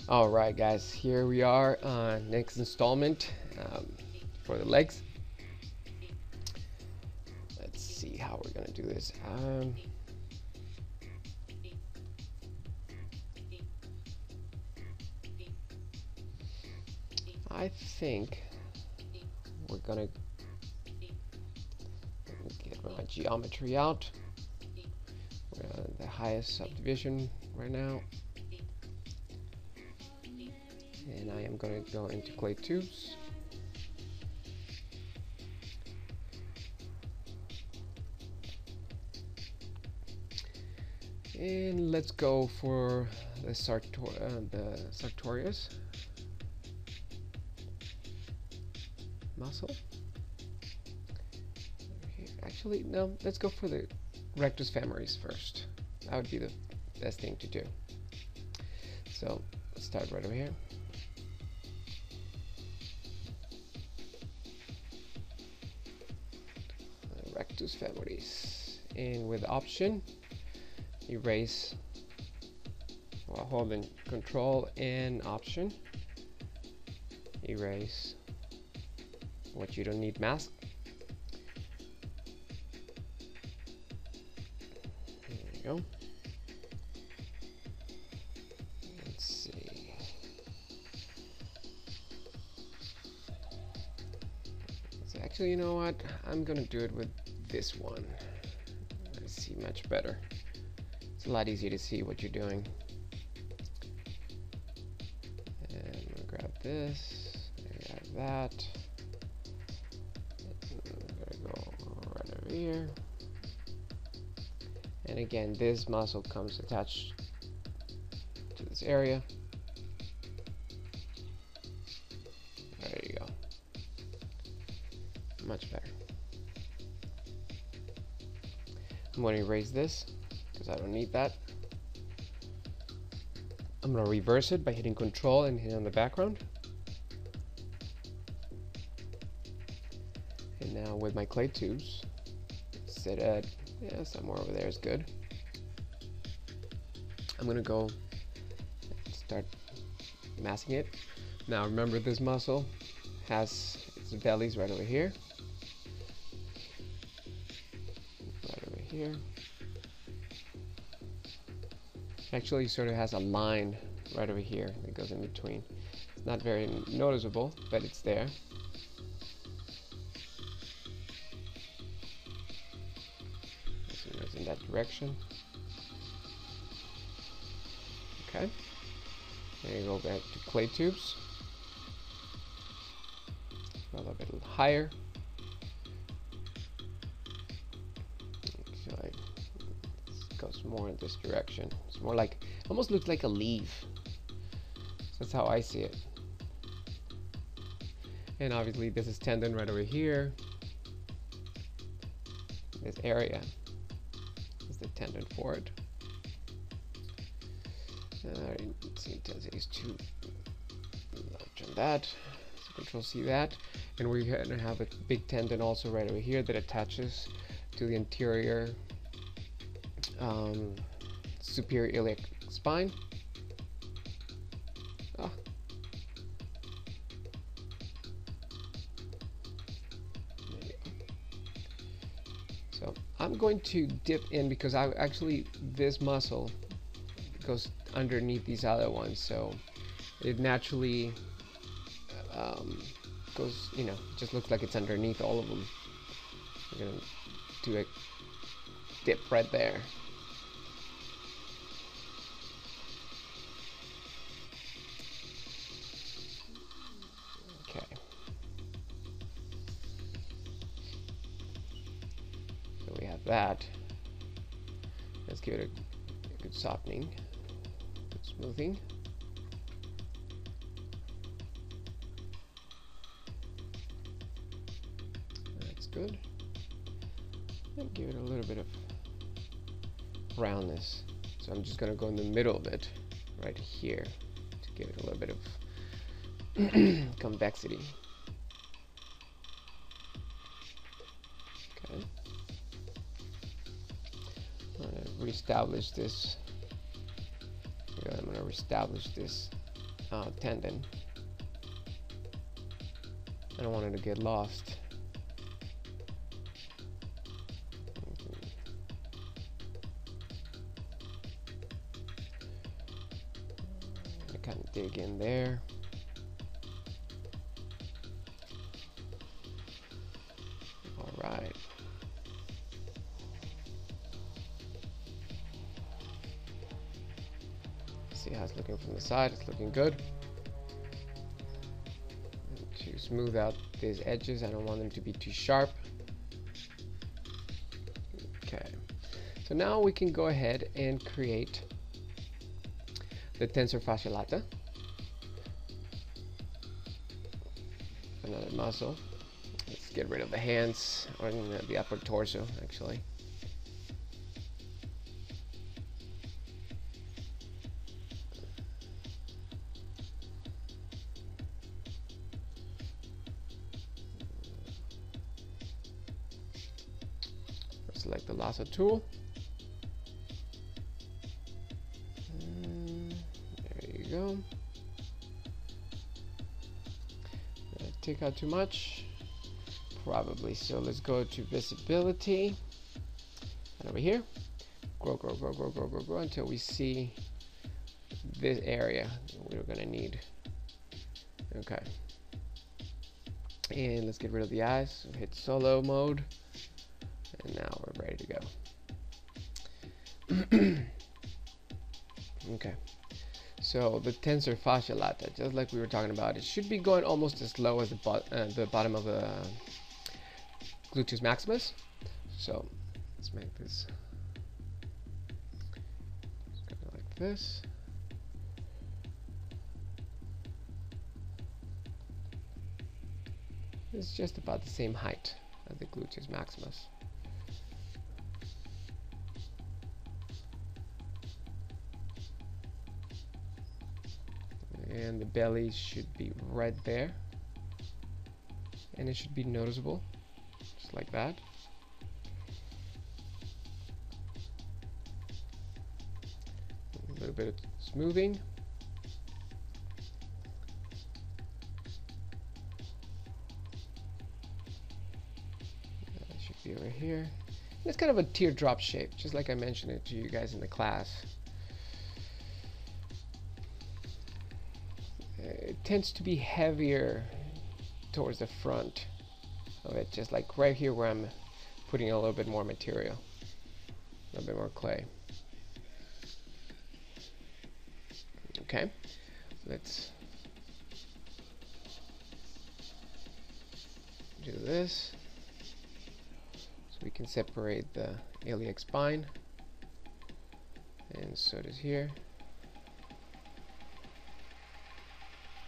Alright guys, here we are on next installment for the legs. Let's see how we're gonna do this. I think we're gonna get my geometry out. We're on the highest subdivision right now. And I am going to go into clay tubes. And let's go for the sartorius muscle. Actually, no, let's go for the rectus femoris first. That would be the best thing to do. So let's start right over here. Rectus femoris, and with option erase while holding control and option, erase what you don't need, mask. There you go. Let's see. So actually, you know what? I'm gonna do it with this one. I see much better. It's a lot easier to see what you're doing. And I'm gonna grab this, grab that. I'm gonna go right over here. And again, this muscle comes attached to this area. There you go. Much better. I'm going to erase this because I don't need that. I'm going to reverse it by hitting Control and hitting on the background. And now with my clay tubes, set at somewhere over there is good. I'm going to go and start masking it. Now remember, this muscle has its bellies right over here. Here. Actually, sort of has a line right over here that goes in between. It's not very noticeable, but it's there. So it goes in that direction. Okay. There you go, back to clay tubes. A little bit higher. Goes more in this direction. It's more like, almost looks like a leaf. That's how I see it. And obviously this is tendon right over here. This area is the tendon for it. See, intensity is too large on that. So Control C that. And we're going to have a big tendon also right over here that attaches to the anterior superior iliac spine. So I'm going to dip in because this muscle goes underneath these other ones, so it naturally goes, just looks like it's underneath all of them. We're gonna do a dip right there. Okay. So we have that. Let's give it a good softening, good smoothing. That's good. And give it a little bit of roundness. So I'm just going to go in the middle of it, right here, to give it a little bit of convexity. Okay. I'm going to reestablish this. I'm going to reestablish this tendon. I don't want it to get lost. I kind of dig in there. All right. See how it's looking from the side. It's looking good. And to smooth out these edges, I don't want them to be too sharp. Okay, so now we can go ahead and create the tensor fascia lata, another muscle. Let's get rid of the hands, or the upper torso actually. Select the lasso tool. There you go. Take out too much? Probably. So let's go to visibility. And over here, grow until we see this area we're gonna need. Okay. And let's get rid of the eyes. So hit solo mode. And now we're ready to go. Okay, so the tensor fascia lata, just like we were talking about, it should be going almost as low as the bottom of the gluteus maximus. So let's make this like this. It's just about the same height as the gluteus maximus. And the belly should be right there, and it should be noticeable, just like that. A little bit of smoothing. That should be over here. And it's kind of a teardrop shape, just like I mentioned it to you guys in the class. It tends to be heavier towards the front of it, just like right here where I'm putting a little bit more material, a little bit more clay. Okay, let's do this so we can separate the iliac spine, and so does here.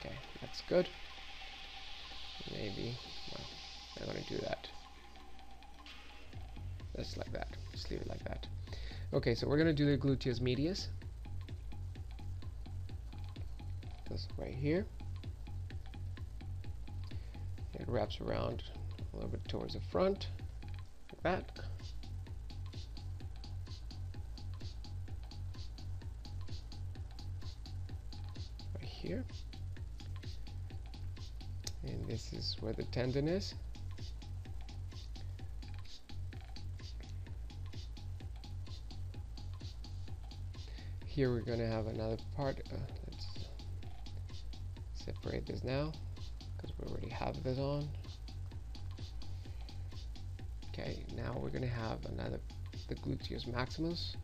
Okay, that's good. Maybe, well, I'm going to do that. Just like that. Just leave it like that. Okay, so we're going to do the gluteus medius. This right here. It wraps around a little bit towards the front, like that. Right here. And this is where the tendon is. Here we're going to have another part. Let's separate this now because we already have this on. Okay, now we're going to have the gluteus maximus.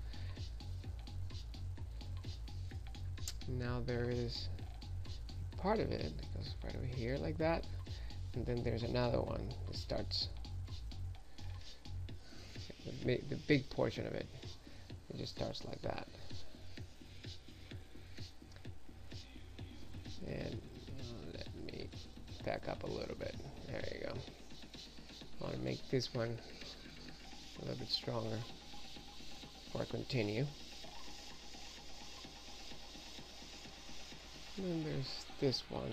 Now there is part of it that goes right over here like that, and then there's another one that starts the big portion of it. It just starts like that, and let me back up a little bit. There you go. I want to make this one a little bit stronger before I continue. And then there's this one.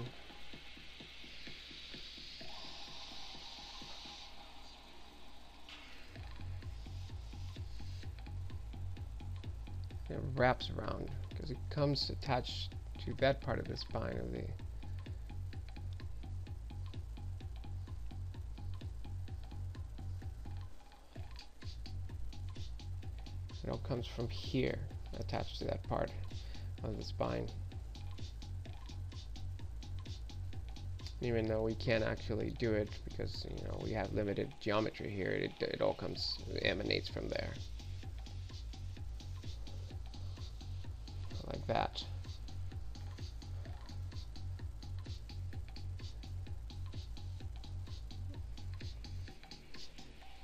It wraps around because it comes attached to that part of the spine of the it all comes from here, attached to that part of the spine. Even though we can't actually do it because, you know, we have limited geometry here, it all emanates from there. Like that.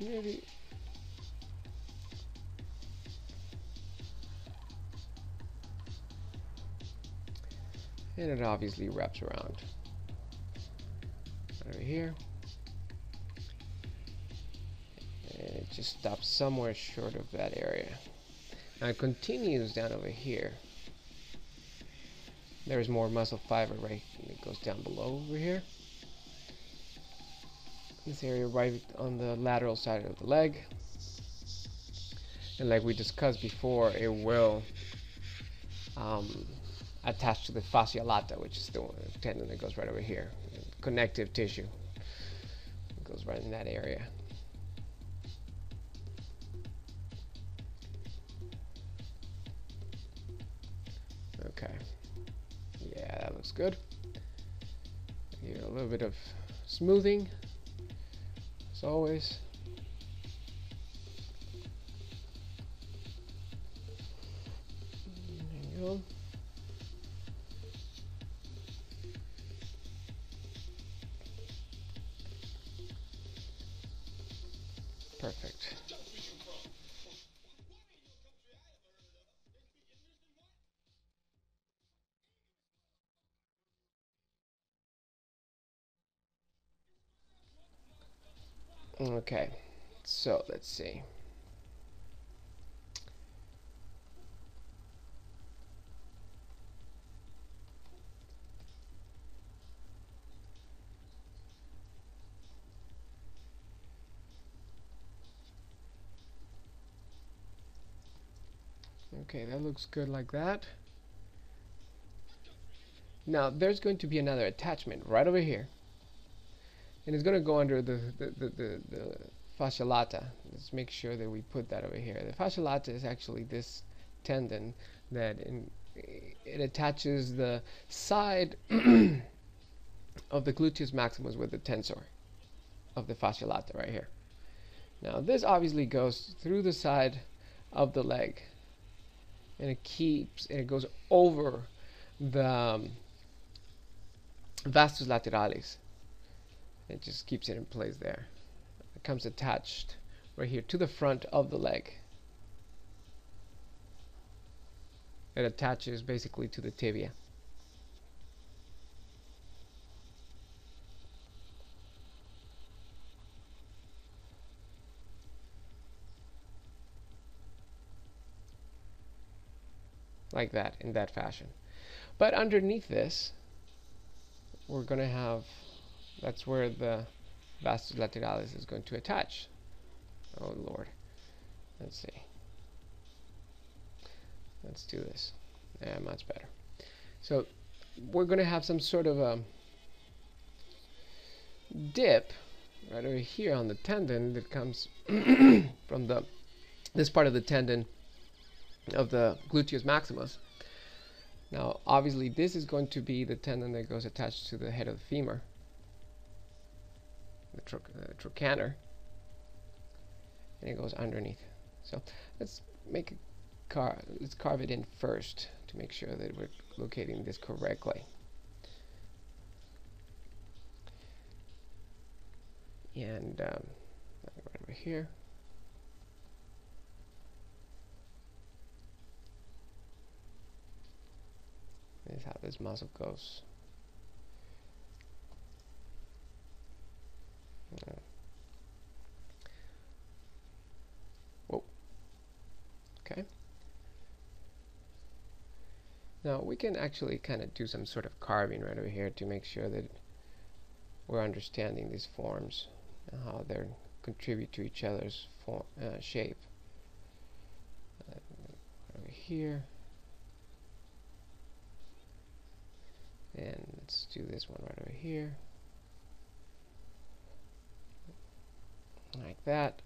Maybe and it obviously wraps around right over here, and it just stops somewhere short of that area. Now it continues down over here. There's more muscle fiber right, and it goes down below over here. This area right on the lateral side of the leg, and like we discussed before, it will attach to the fascia lata, which is the tendon that goes right over here, connective tissue. It goes right in that area. Okay, yeah, that looks good. Here, a little bit of smoothing, as always. There you go. Perfect. Okay, so let's see. Okay, that looks good like that. Now there's going to be another attachment right over here, and it's going to go under the fascia lata. Let's make sure that we put that over here. The fascia lata is actually this tendon that it attaches the side of the gluteus maximus with the tensor of the fascia lata right here. Now this obviously goes through the side of the leg, and it goes over the Vastus lateralis. It just keeps it in place there. It comes attached right here to the front of the leg. It attaches basically to the tibia. Like that, in that fashion. But underneath this, we're going to have, that's where the vastus lateralis is going to attach. Oh Lord. Let's see. Let's do this. Yeah, much better. So we're going to have some sort of a dip right over here on the tendon that comes from this part of the tendon of the gluteus maximus. Now obviously this is going to be the tendon that goes attached to the head of the femur, the trochanter, and it goes underneath. So let's make let's carve it in first to make sure that we're locating this correctly. And right over here. This is how this muscle goes. Whoa. Okay. Now we can actually kind of do some sort of carving right over here to make sure that we're understanding these forms and how they contribute to each other's form, shape. Over here. let's do this one right over here, like that.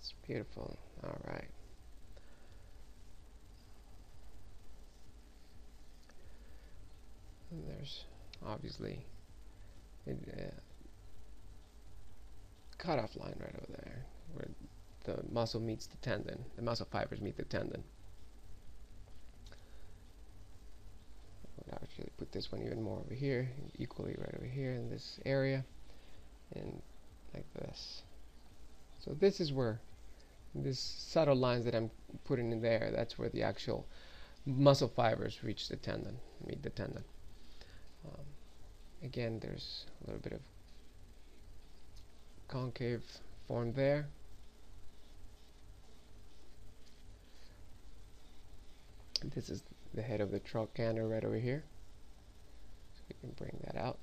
It's beautiful. All right. And there's obviously a cutoff line right over there where the muscle meets the tendon. The muscle fibers meet the tendon. I'll actually put this one even more over here, equally right over here in this area, and like this. So this is where these subtle lines that I'm putting in there, that's where the actual muscle fibers reach the tendon, meet the tendon. Again, there's a little bit of concave form there. And this is the head of the trochanter right over here. So we can bring that out.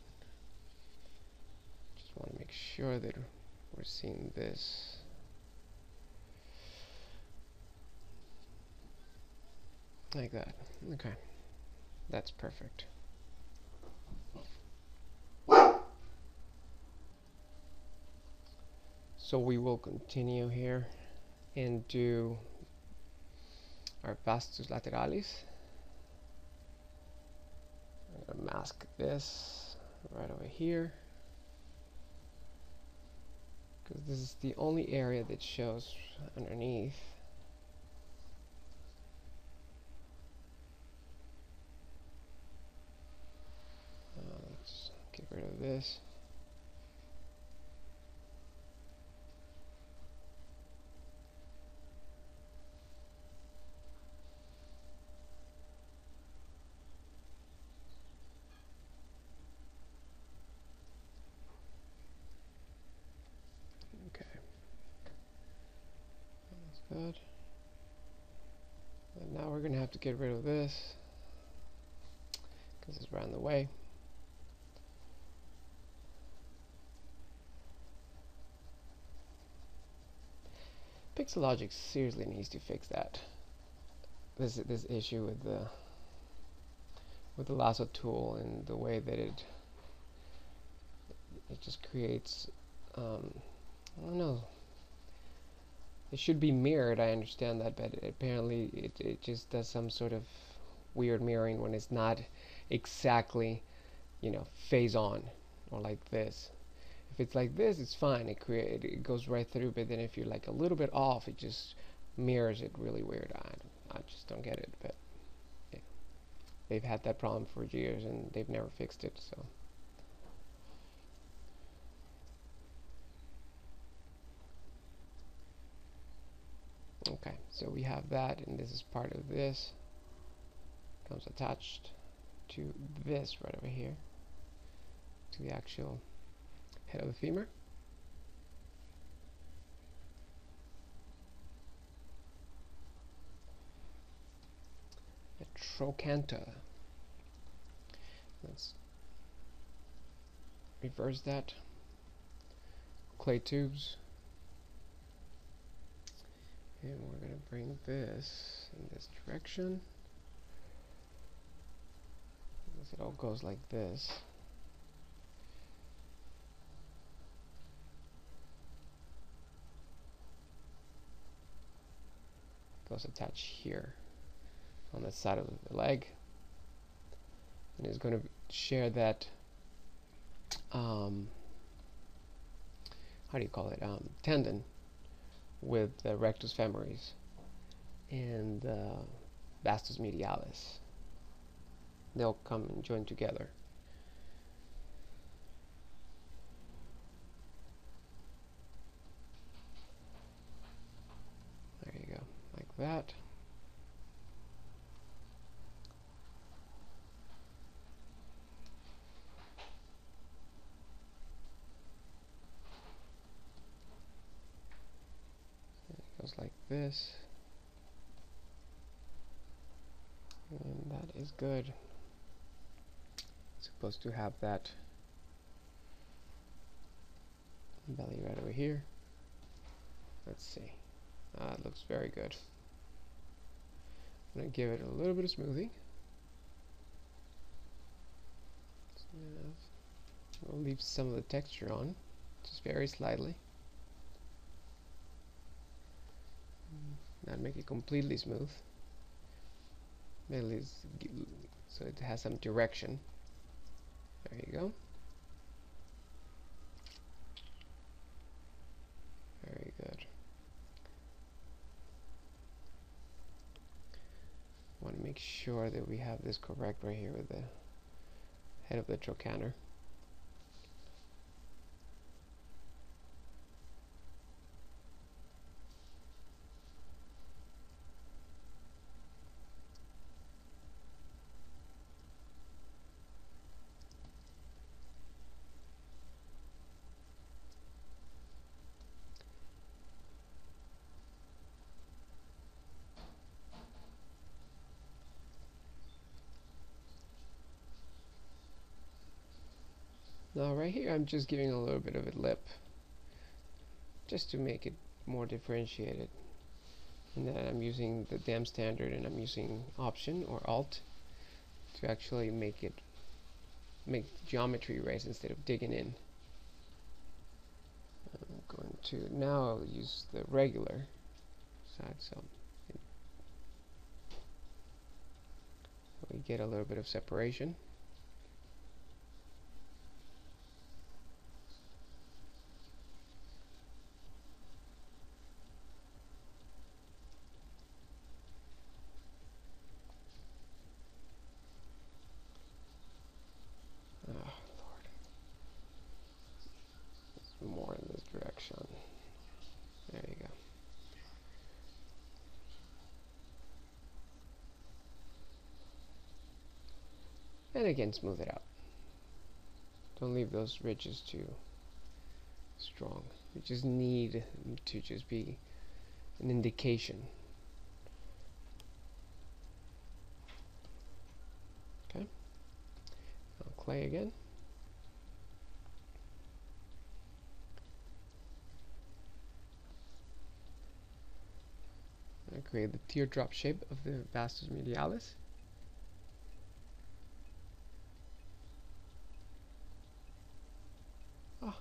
Just want to make sure that we're seeing this. Like that. Okay. That's perfect. So we will continue here and do our vastus lateralis. I'm going to mask this right over here, because this is the only area that shows underneath. Let's get rid of this. Good. And now we're going to have to get rid of this because it's right in the way. Pixelogic seriously needs to fix that. This issue with the lasso tool and the way that it just creates I don't know. It should be mirrored, I understand that, but apparently it just does some sort of weird mirroring when it's not exactly, you know, phase on or like this. If it's like this, it's fine. It goes right through, but then if you're like a little bit off, it just mirrors it really weird. I just don't get it, but yeah. They've had that problem for years and they've never fixed it, so. Okay, so we have that, and this is part of this. Comes attached to this right over here, to the actual head of the femur. The trochanter. Let's reverse that. Clay tubes. And we're going to bring this in this direction. It all goes like this. Goes attached here on the side of the leg. And it's going to share that, how do you call it, tendon with the rectus femoris and vastus medialis. They'll come and join together. There you go, like that. Goes like this, and that is good. It's supposed to have that belly right over here. Let's see. It looks very good. I'm going to give it a little bit of smoothing. I'll leave some of the texture on, just very slightly. Not make it completely smooth. At least so it has some direction. There you go. Very good. Want to make sure that we have this correct right here with the head of the trochanter. Now right here I'm just giving a little bit of a lip just to make it more differentiated, and then I'm using the dam standard and I'm using Option or Alt to actually make geometry erase instead of digging in. I'm going to now use the regular side so we get a little bit of separation. More in this direction. There you go. And again, smooth it out. Don't leave those ridges too strong. You just need to just be an indication. Okay. Now clay again. I create the teardrop shape of the Vastus medialis. Oh.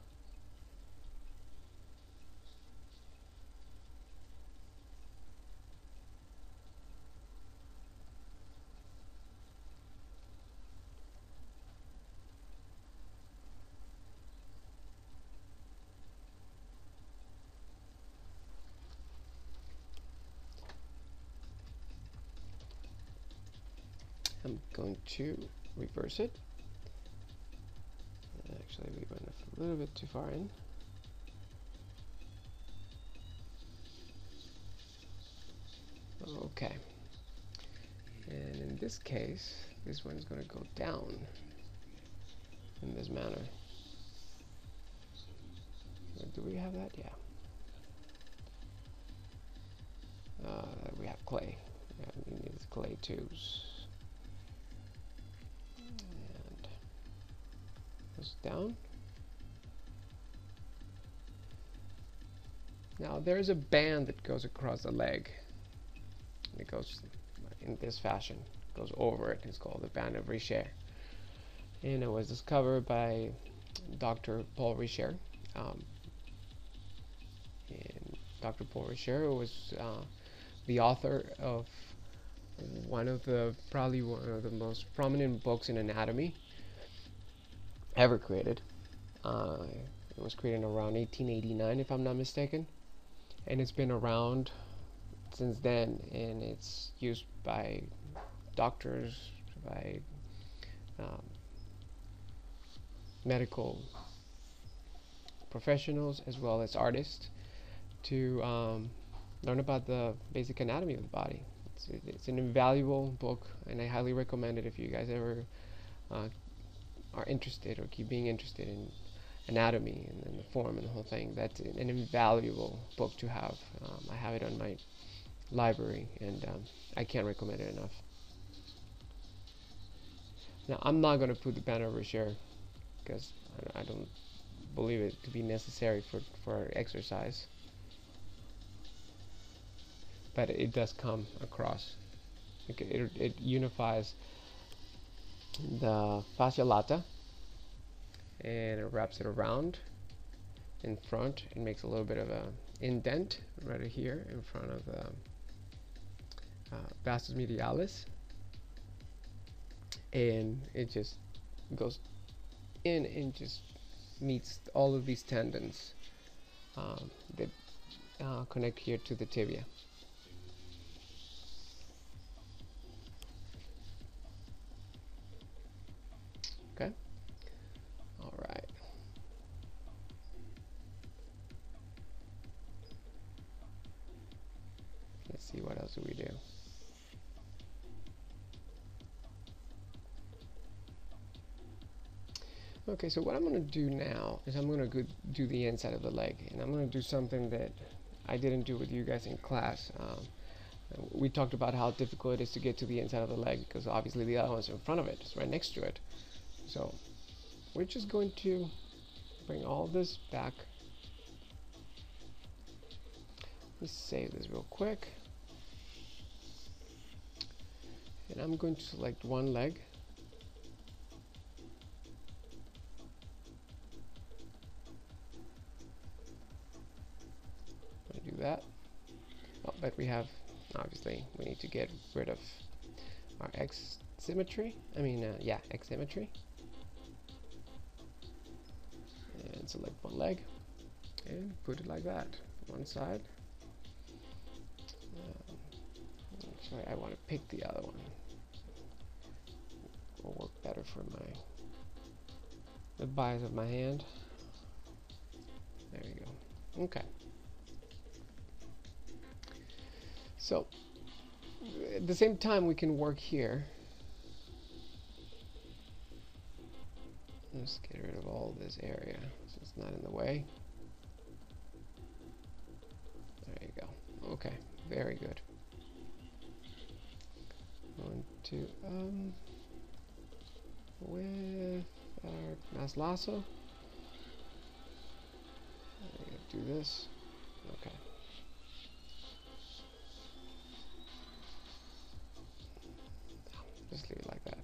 I'm going to reverse it. Actually, we went a little bit too far in. Okay. And in this case, this one's going to go down in this manner. Do we have that? Yeah. We have clay. Yeah, we need clay tubes. And goes down. Now there's a band that goes across the leg. It goes in this fashion. It goes over it. It's called the band of Richer. And it was discovered by Dr. Paul Richer. And Dr. Paul Richer was the author of probably one of the most prominent books in anatomy ever created. It was created around 1889, if I'm not mistaken, and it's been around since then, and it's used by doctors, by medical professionals, as well as artists, to learn about the basic anatomy of the body. It's an invaluable book, and I highly recommend it if you guys ever are interested or keep being interested in anatomy and the form and the whole thing. That's an invaluable book to have. I have it on my library, and I can't recommend it enough. Now, I'm not going to put the band of Richer because I don't believe it to be necessary for exercise. But it does come across. It unifies the fascia lata and it wraps it around in front and makes a little bit of a indent right here in front of the vastus medialis, and it just goes in and just meets all of these tendons that connect here to the tibia. Okay, all right. Let's see, what else do we do? Okay, so what I'm going to do now is I'm going to go do the inside of the leg, and I'm going to do something that I didn't do with you guys in class. We talked about how difficult it is to get to the inside of the leg because obviously the other one's in front of it, it's right next to it. So we're just going to bring all this back. Let's save this real quick. And I'm going to select one leg. I'm going to do that. Oh, but we have, obviously, we need to get rid of our symmetry. X symmetry. And select one leg and put it like that, one side. Actually, I want to pick the other one. Will work better for the bias of my hand. There you go. Okay. So at the same time, we can work here. Let's get rid of all this area so it's not in the way. There you go. Okay, very good. Going to with our mass lasso. Do this. Okay. Just leave it like that,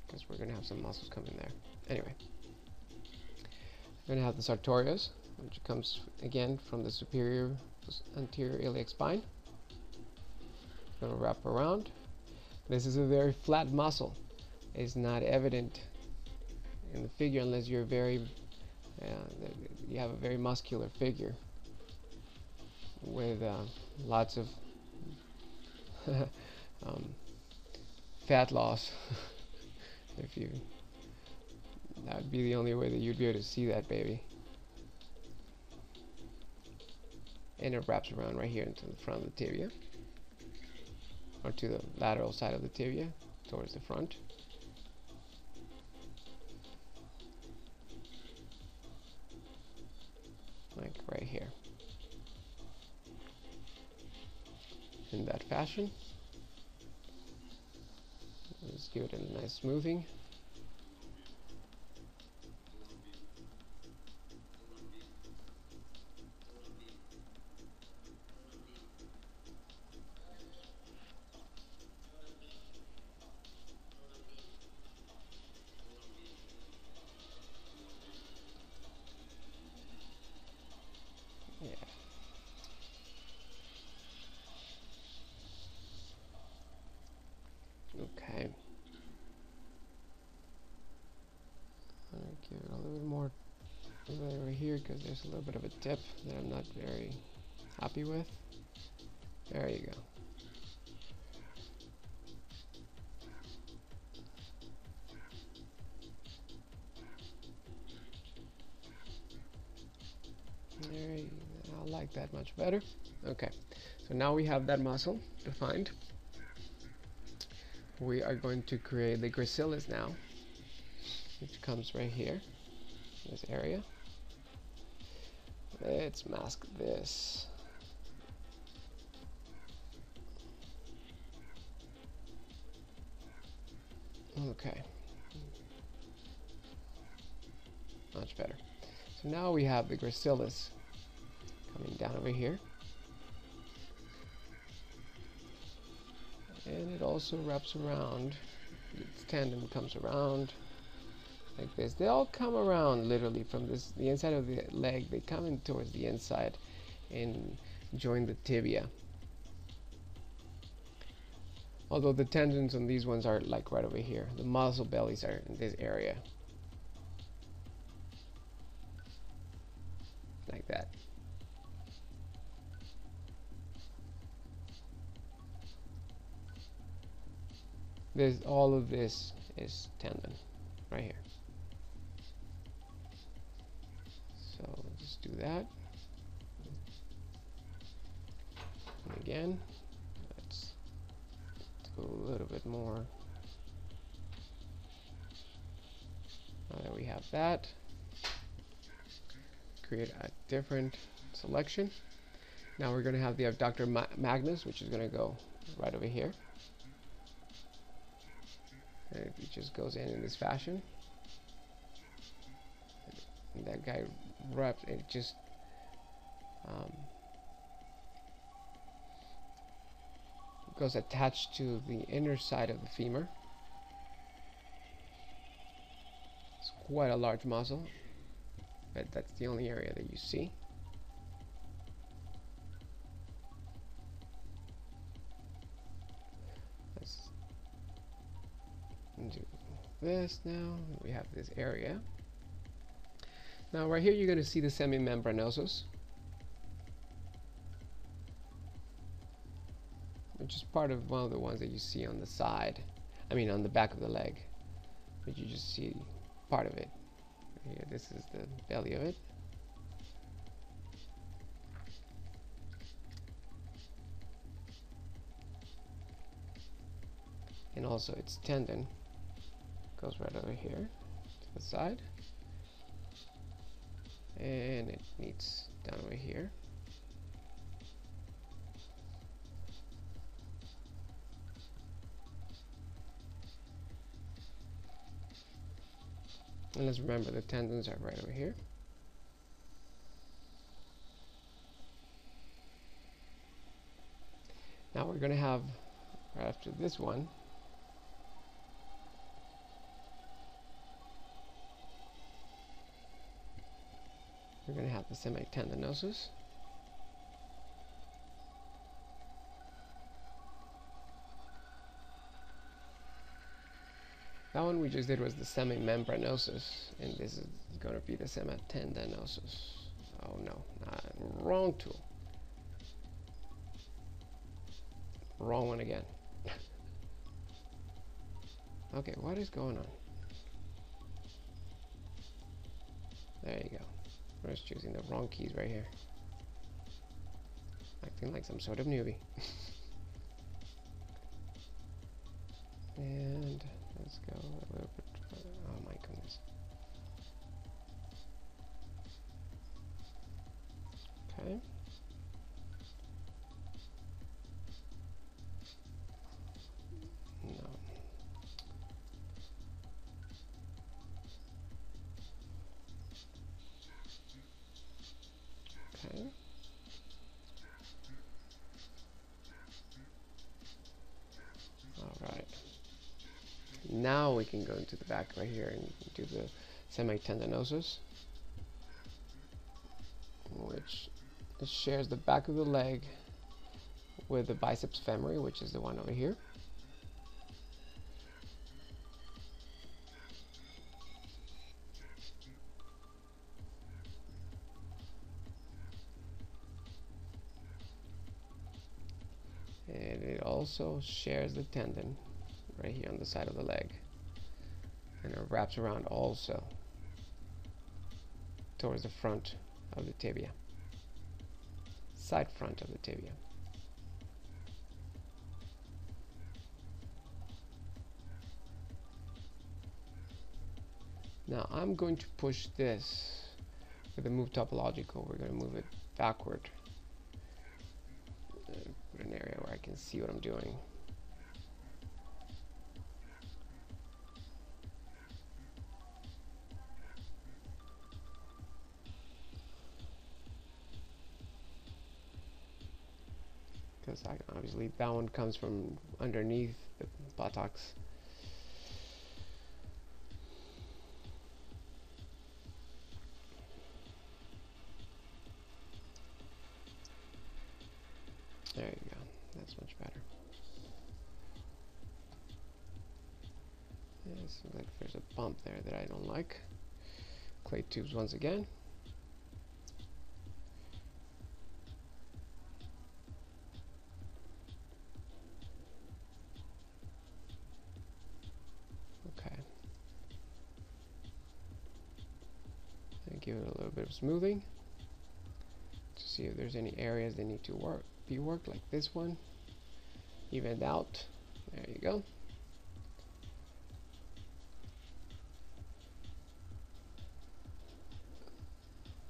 because we're gonna have some muscles coming there. Anyway, we're gonna have the sartorius, which comes again from the superior anterior iliac spine. Gonna wrap around. This is a very flat muscle. It's not evident in the figure unless you're very you have a very muscular figure with lots of fat loss. If you, that would be the only way that you'd be able to see that baby. And it wraps around right here into the front of the tibia, or to the lateral side of the tibia, towards the front. Like right here. In that fashion. Let's give it a nice smoothing. Okay. I'll give it a little bit more over here because there's a little bit of a tip that I'm not very happy with. There you go. There you go. I like that much better. Okay, so now we have that muscle defined. We are going to create the gracilis now, which comes right here, this area. Let's mask this. Okay. Much better. So now we have the gracilis coming down over here. And it also wraps around, its tendon comes around like this. They all come around literally from the inside of the leg. They come in towards the inside and join the tibia. Although the tendons on these ones are like right over here. The muscle bellies are in this area. Like that. All of this is tendon right here. So just do that. And again, let's do a little bit more. Now that we have that, create a different selection. Now we're going to have the abductor magnus, which is going to go right over here. And it just goes in this fashion. And that guy wraps, it just goes attached to the inner side of the femur. It's quite a large muscle, but that's the only area that you see. Let's do this now. We have this area. Now right here you're going to see the semimembranosus, which is part of one of the ones that you see on the side, I mean on the back of the leg, but you just see part of it. Here, this is the belly of it. And also its tendon goes right over here to the side. And it meets down over here. And let's remember the tendons are right over here. Now we're going to have, right after this one, we're going to have the semitendinosus. That one we just did was the semimembranosus, and this is going to be the semitendinosus. Oh no, wrong tool. Wrong one again. Okay, what is going on? There you go. I was choosing the wrong keys right here. Acting like some sort of newbie. And let's go a little bit further. Oh my goodness. Okay. No. Okay. All right. Now we can go into the back right here and do the semitendinosus, which shares the back of the leg with the biceps femori, which is the one over here. And it also shares the tendon right here on the side of the leg, and it wraps around also towards the front of the tibia, side front of the tibia. Now I'm going to push this with the move topological. We're going to move it backward, put an area where I can see what I'm doing. Because obviously that one comes from underneath the buttocks. That's much better. Yeah, it seems like there's a bump there that I don't like. Clay tubes once again. Okay. And give it a little bit of smoothing to see if there's any areas that need to be worked, like this one. Evened out. There you go.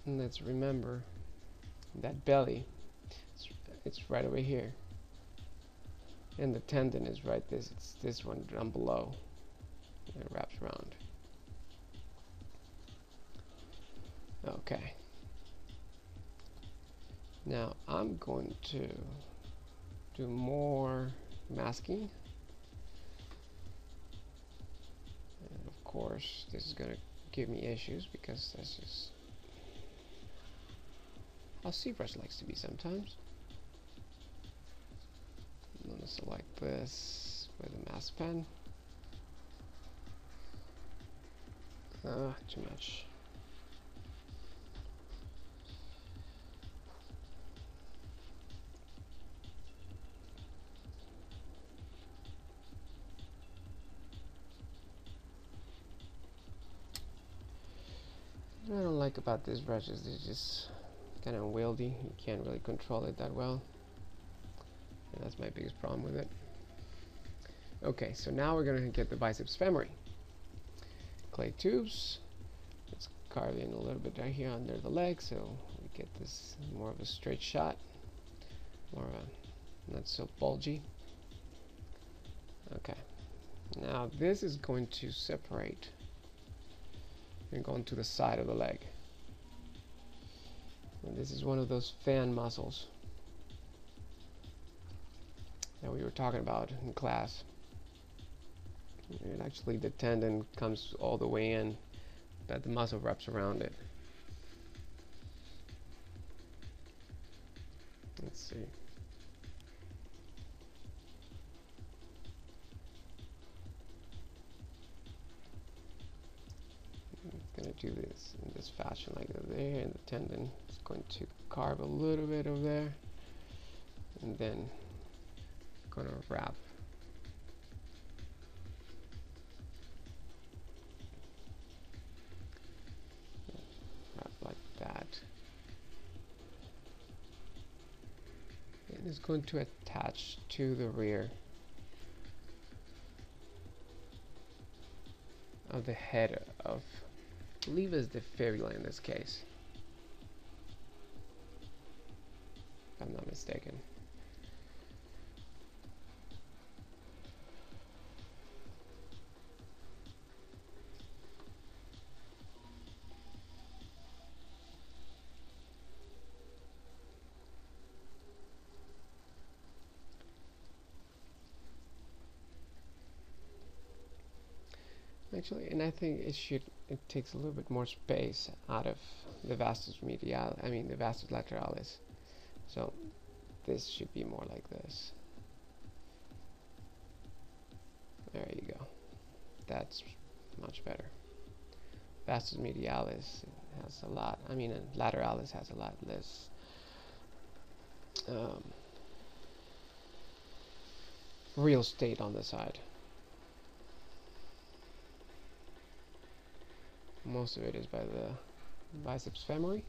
And let's remember that belly, it's right over here, and the tendon is right it's this one down below, and it wraps around. Okay, now I'm going to do more masking, and of course this is going to give me issues because that's just how ZBrush likes to be sometimes. I'm going to select this with a mask pen. Too much. What I don't like about these brushes is just kind of unwieldy. You can't really control it that well, and that's my biggest problem with it. Okay, so now we're going to get the biceps femoris. Clay tubes. Let's carve in a little bit right here under the leg so we get this more of a straight shot, more of a not so bulgy. Okay, now this is going to separate and go into the side of the leg. And this is one of those fan muscles that we were talking about in class. And actually the tendon comes all the way in, but the muscle wraps around it. Let's see. I'm going to do this in this fashion, like there, and the tendon is going to carve a little bit over there, and then going to wrap. Wrap like that. And it's going to attach to the rear of the head of, I believe is the fibula in this case, if I'm not mistaken. Actually, and I think it takes a little bit more space out of the vastus medial, I mean the vastus lateralis. So this should be more like this. There you go. That's much better. Vastus medialis has a lot, I mean lateralis has a lot less real estate on the side. Most of it is by the biceps femoris.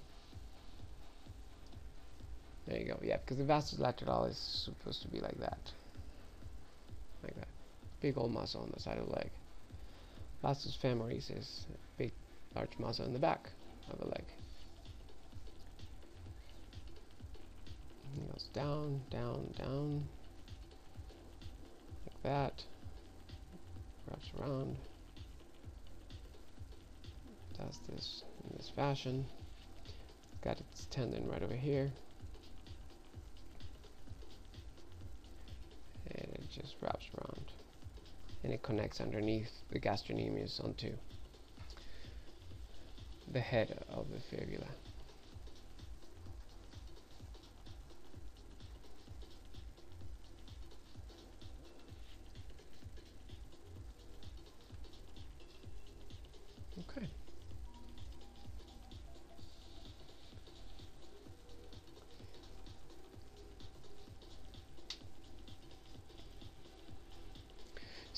There you go. Yeah, because the vastus lateralis is supposed to be like that. Like that. Big old muscle on the side of the leg. Vastus femoris is a big, large muscle in the back of the leg. It goes down, down, down. Like that. Wraps around. Does this in this fashion. Got its tendon right over here, and it just wraps around, and it connects underneath the gastrocnemius onto the head of the fibula.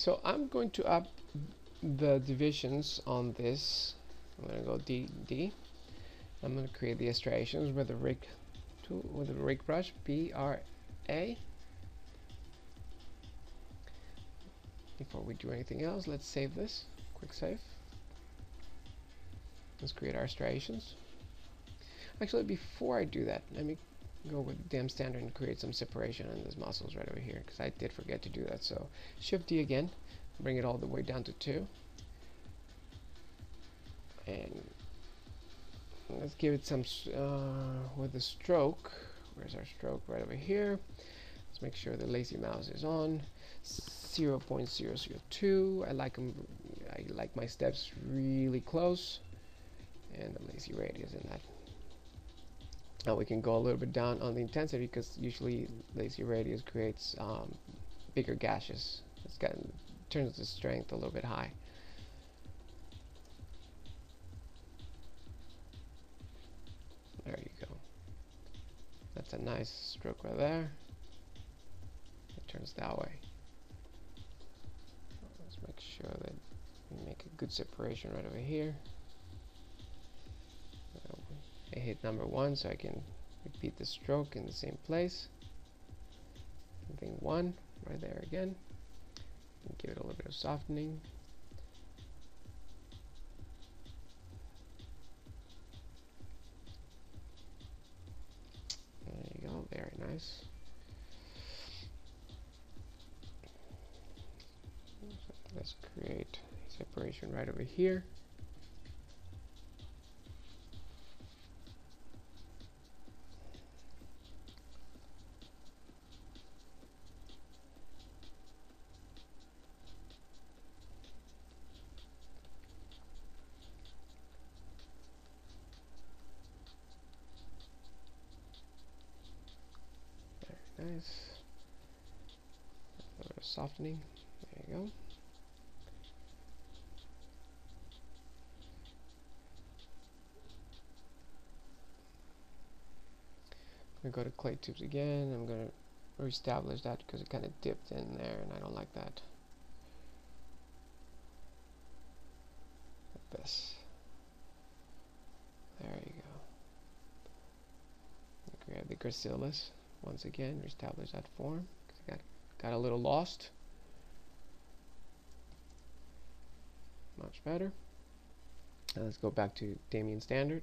So I'm going to up the divisions on this. I'm going to go D. I'm going to create the illustrations with the rig tool, with the rig brush, BRA. Before we do anything else, let's save this. Quick save. Let's create our striations. Actually, before I do that, let me go with damn standard and create some separation on these muscles right over here, because I did forget to do that. So Shift D again, bring it all the way down to 2, and let's give it some with the stroke. Where's our stroke? Right over here. Let's make sure the lazy mouse is on 0.002. I like my steps really close, and the lazy radius in that. Now we can go a little bit down on the intensity, because usually lazy radius creates bigger gashes. Turns the strength a little bit high. There you go. That's a nice stroke right there. It turns that way. Let's make sure that we make a good separation right over here. I hit number 1 so I can repeat the stroke in the same place. I think 1 right there again. And give it a little bit of softening. There you go, very nice. Let's create a separation right over here. Nice. A little bit of softening. There you go. I'm going to go to clay tubes again. I'm going to reestablish that because it kind of dipped in there and I don't like that. Like this. There you go. Grab the gracilis. Once again, reestablish that form. I got a little lost. Much better. Now let's go back to Damien Standard.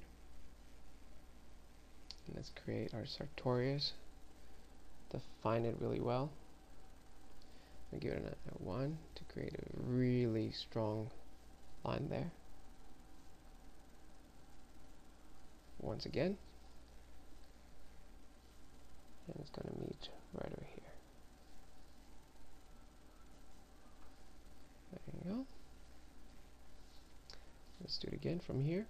And let's create our sartorius. Define it really well. I'm going to give it a 1 to create a really strong line there. Once again. And it's going to meet right over here. There you go. Let's do it again from here.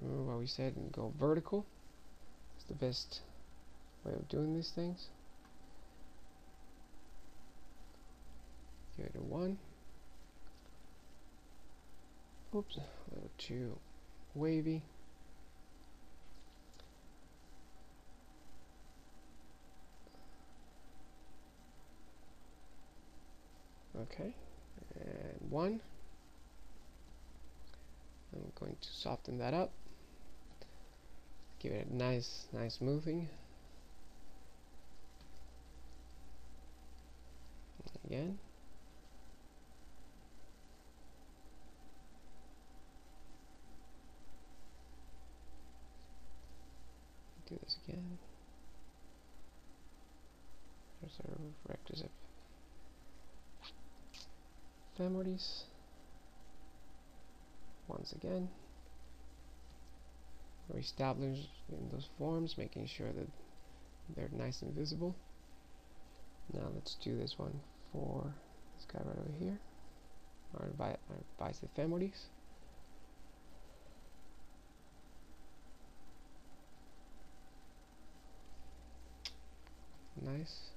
Remember what we said and go vertical. It's the best way of doing these things. Give it a 1. Oops, a little too wavy. Okay, and 1. I'm going to soften that up. Give it a nice smoothing. Again. Do this again. There's our requisite femoris. Once again, reestablish in those forms, making sure that they're nice and visible. Now let's do this one for this guy right over here, our bicep femoris. Nice.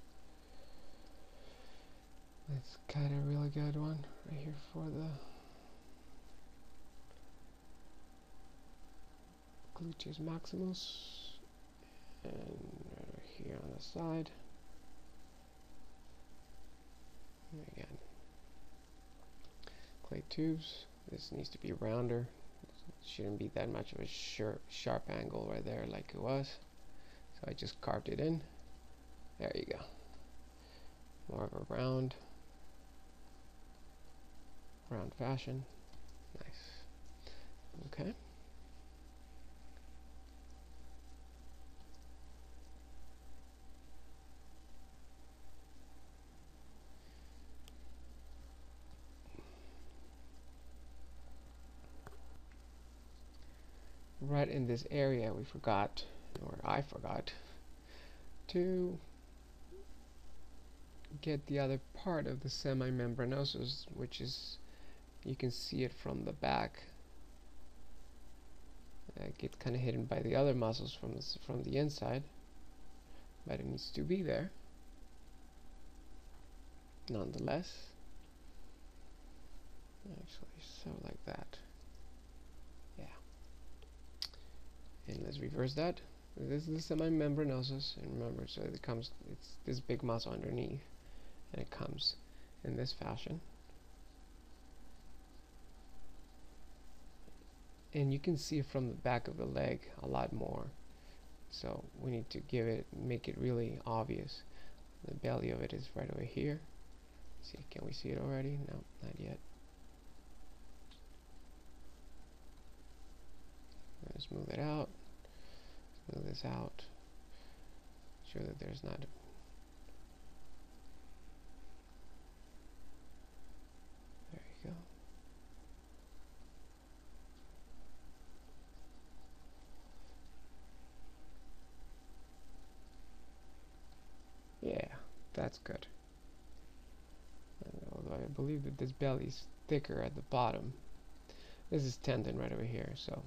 Let's cut a really good one right here for the Gluteus maximus, and right over here on the side. Again, clay tubes. This needs to be rounder. Shouldn't be that much of a sharp angle right there like it was. So I just carved it in. There you go. More of a round fashion. Nice. Okay. Right in this area we forgot, or I forgot, to get the other part of the semimembranosus, which is, you can see it from the back. Get kind of hidden by the other muscles from the inside, but it needs to be there nonetheless. Actually, so like that. Yeah. And let's reverse that. This is the semimembranosus, and remember, so it's this big muscle underneath, and it comes in this fashion. And you can see it from the back of the leg a lot more. So we need to make it really obvious. The belly of it is right over here. See, can we see it already? No, not yet. Smooth it out. Smooth this out. Sure that there's not there you go. Yeah, that's good. And although I believe that this belly is thicker at the bottom. This is tendon right over here, so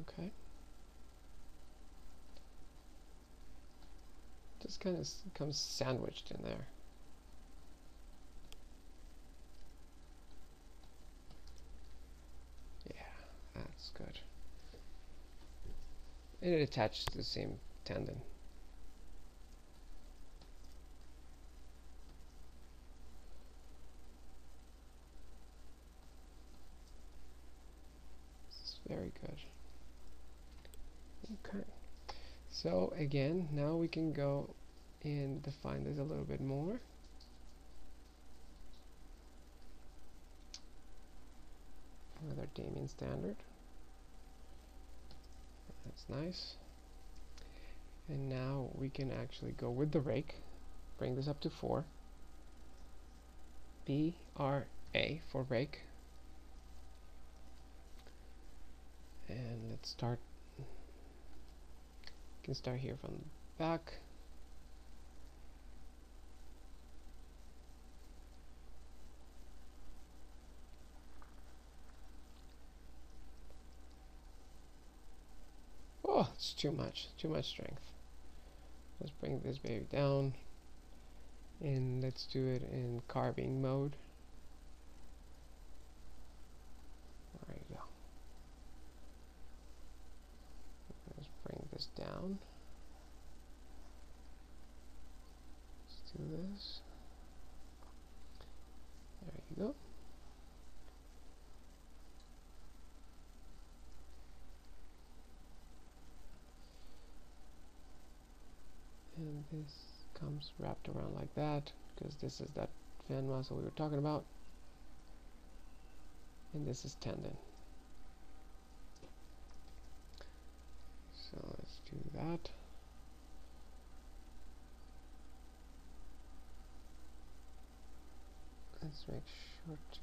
okay. Just kind of comes sandwiched in there. Yeah, that's good. And it attaches to the same tendon. This is very good. Okay. So again, now we can go and define this a little bit more. Another Damien standard. That's nice. And now we can actually go with the rake. Bring this up to 4. B-R-A for rake. And let's start. You can start here from the back. Oh, it's too much strength. Let's bring this baby down, and let's do it in carving mode. There you go. Let's bring this down. Let's do this. There you go. And this comes wrapped around like that, because this is that fan muscle we were talking about, and this is tendon. So let's do that. Let's make sure to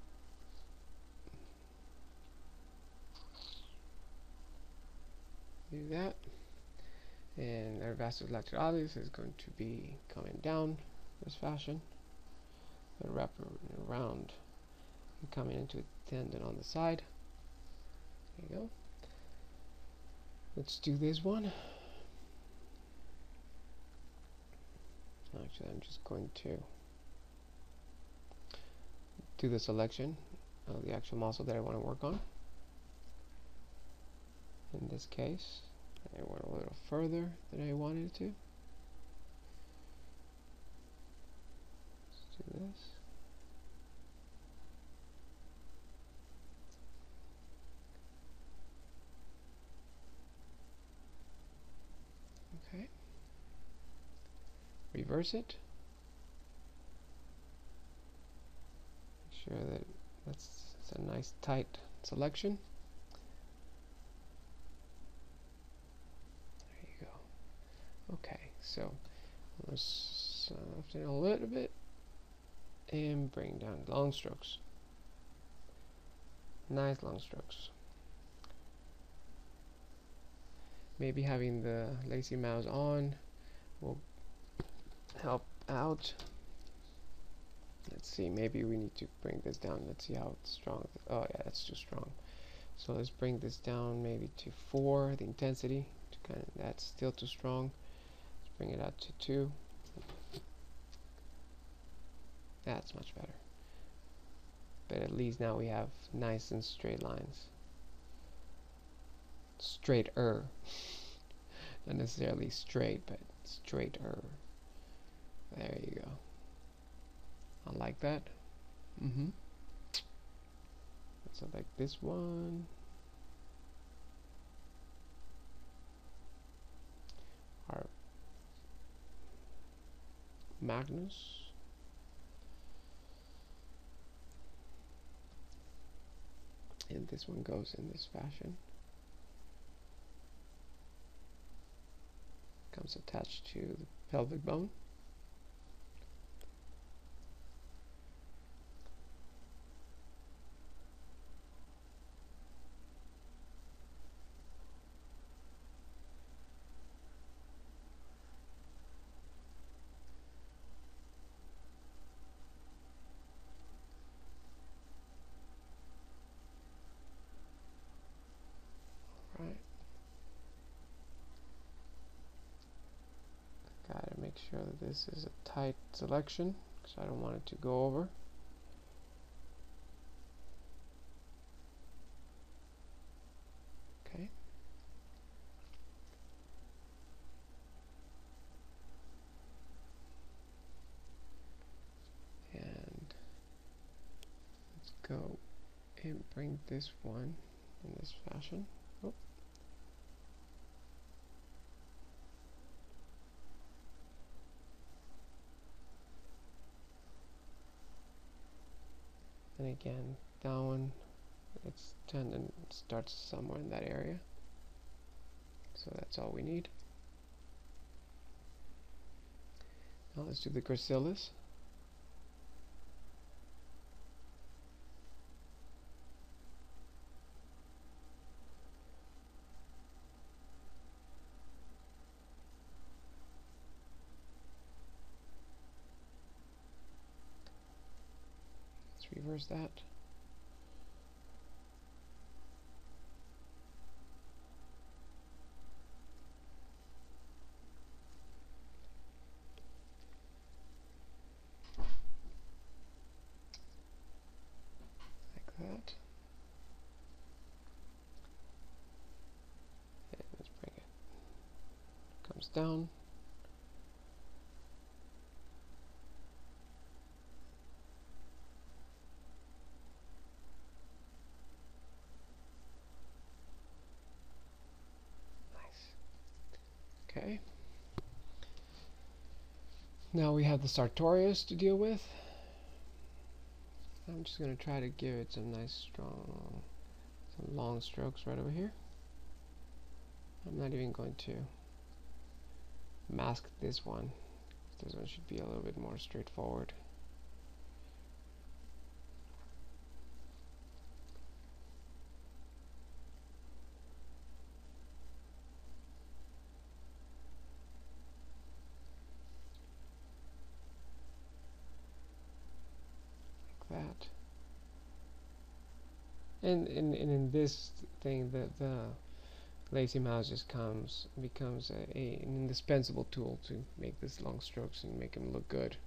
do that. And our vastus lateralis is going to be coming down this fashion, and wrap around and coming into a tendon on the side. There you go. Let's do this one. Actually, I'm just going to do the selection of the actual muscle that I want to work on. In this case, I went a little further than I wanted to. reverse it. Make sure that that's a nice tight selection. There you go. Okay, so let's soften a little bit and bring down long strokes. Nice long strokes. Maybe having the lazy mouse on will help out. Let's see, maybe we need to bring this down. Let's see how strong. Oh yeah, that's too strong. So let's bring this down maybe to 4, the intensity. That's still too strong. Let's bring it out to 2. That's much better. But at least now we have nice and straight lines. Straighter. Not necessarily straight, but straighter. There you go. I like that. So like this one. Our Magnus. And this one goes in this fashion. Comes attached to the pelvic bone. Gotta make sure that this is a tight selection because I don't want it to go over. Okay. And let's go and bring this one in this fashion. Oh. And again, down, its tendon starts somewhere in that area. So that's all we need. Now let's do the gracilis. Reverse that. Like that. And let's bring it. Comes down. Okay. Now we have the sartorius to deal with. I'm just going to try to give it some nice strong, some long strokes right over here. I'm not even going to mask this one. This one should be a little bit more straightforward. That. And in this thing, the lazy mouse just becomes an indispensable tool to make these long strokes and make them look good.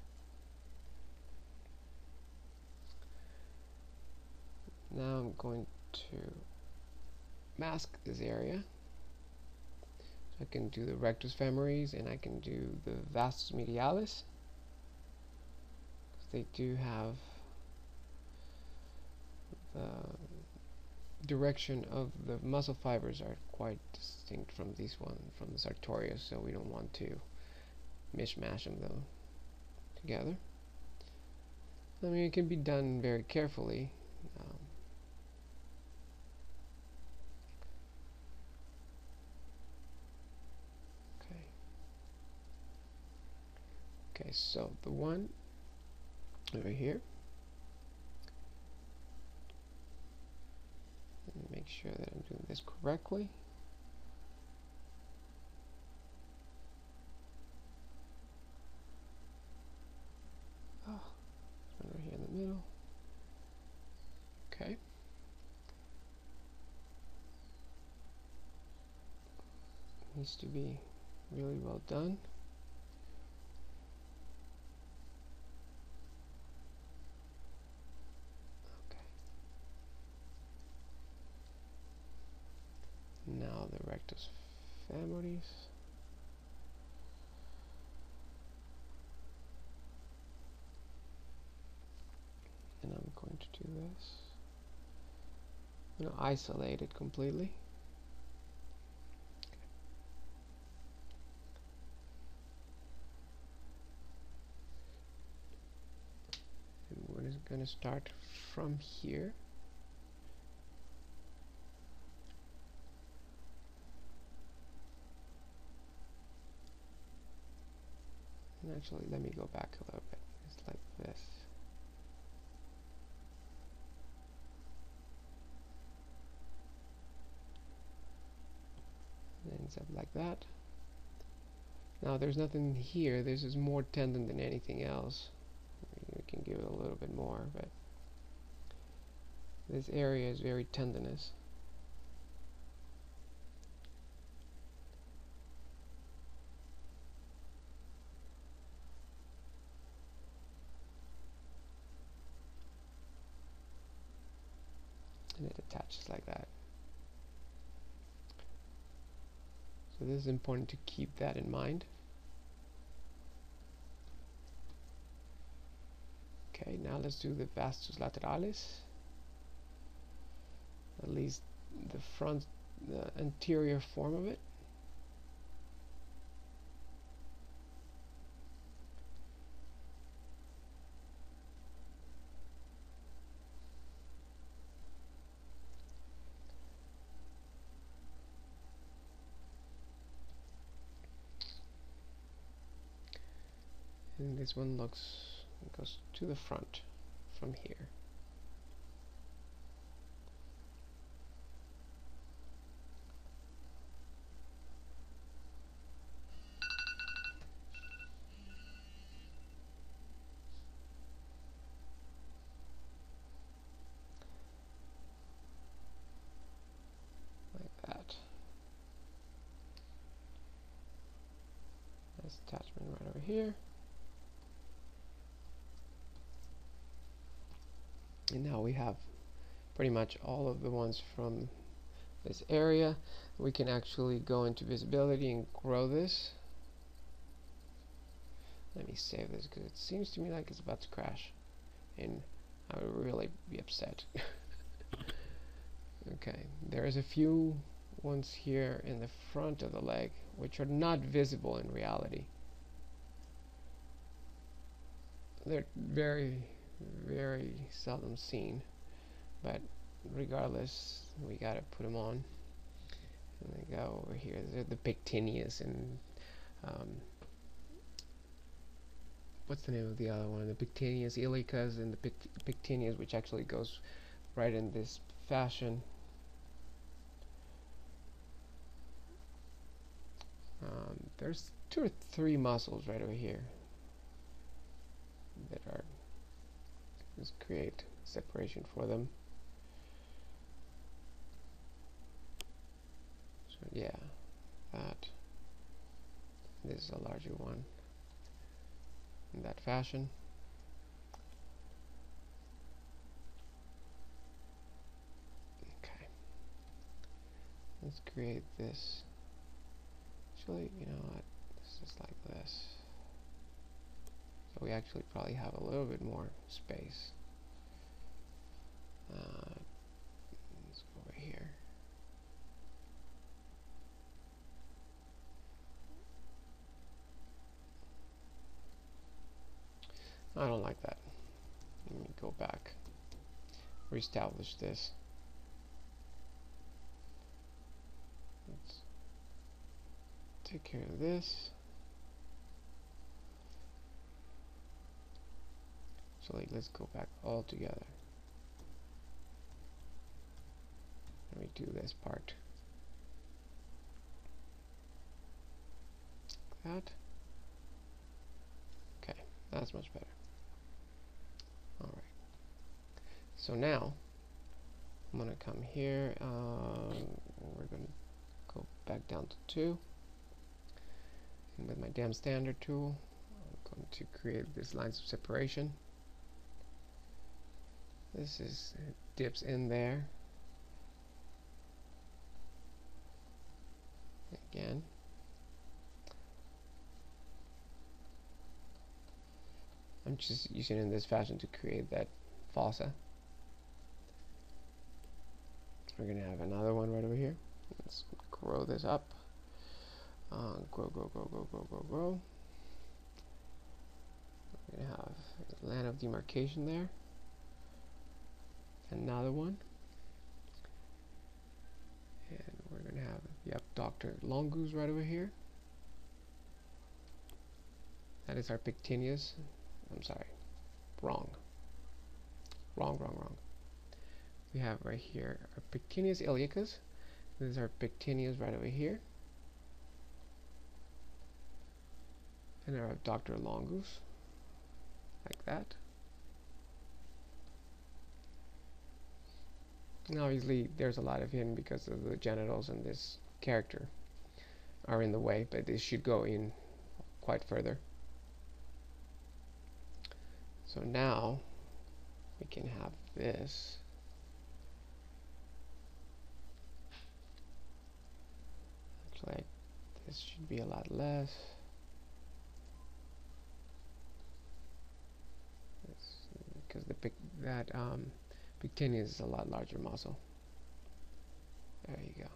Now I'm going to mask this area. So I can do the rectus femoris and I can do the vastus medialis. They do have the direction of the muscle fibers are quite distinct from this one, from the sartorius, so we don't want to mishmash them though. together. I mean, it can be done very carefully. Okay, so the one over here, let me make sure that I'm doing this correctly. Oh, right here in the middle. Okay. Needs to be really well done. Now the rectus femoris. And I'm going to do this. I'm going to isolate it completely. And we're just going to start from here. And actually, let me go back a little bit. It's like this. It ends up like that. Now there's nothing here. This is more tendon than anything else. We can give it a little bit more, but this area is very tendinous. And it attaches like that. So this is important to keep that in mind. Okay, now let's do the vastus lateralis. At least the front, the anterior form of it. And this one goes to the front from here. Like that. Nice attachment right over here. And now we have pretty much all of the ones from this area. We can actually go into visibility and grow this. Let me save this because it seems to me like it's about to crash and I would really be upset. Okay, there is a few ones here in the front of the leg which are not visible in reality. They're very seldom seen, but regardless, we gotta put them on. And they go over here. They're the pectineus and what's the name of the other one? The pectineus iliacus and the pectineus, which actually goes right in this fashion. There's 2 or 3 muscles right over here that are just create separation for them. So yeah, that. This is a larger one in that fashion. Okay, let's create this. Actually, you know what? This is like this. So we actually probably have a little bit more space. Let's go over here. I don't like that. Let me go back, reestablish this. Let's take care of this. So like, let's go back all together. Let me do this part. Like that. Okay, that's much better. Alright. So now, I'm going to come here. We're going to go back down to 2. And with my damn standard tool, I'm going to create these lines of separation. This is dips in there. Again. I'm just using it in this fashion to create that fossa. We're going to have another one right over here. Let's grow this up. Grow. We're going to have a line of demarcation there. Another one. And we're going to have the abductor longus right over here. That is our pectineus. I'm sorry. Wrong. We have right here our pectineus iliacus. This is our pectineus right over here. And our abductor longus. Like that. And obviously there's a lot of hidden because of the genitals and this character are in the way, but this should go in quite further. So now we can have this. Actually, this should be a lot less. Because the pectineus is a lot larger muscle. There you go.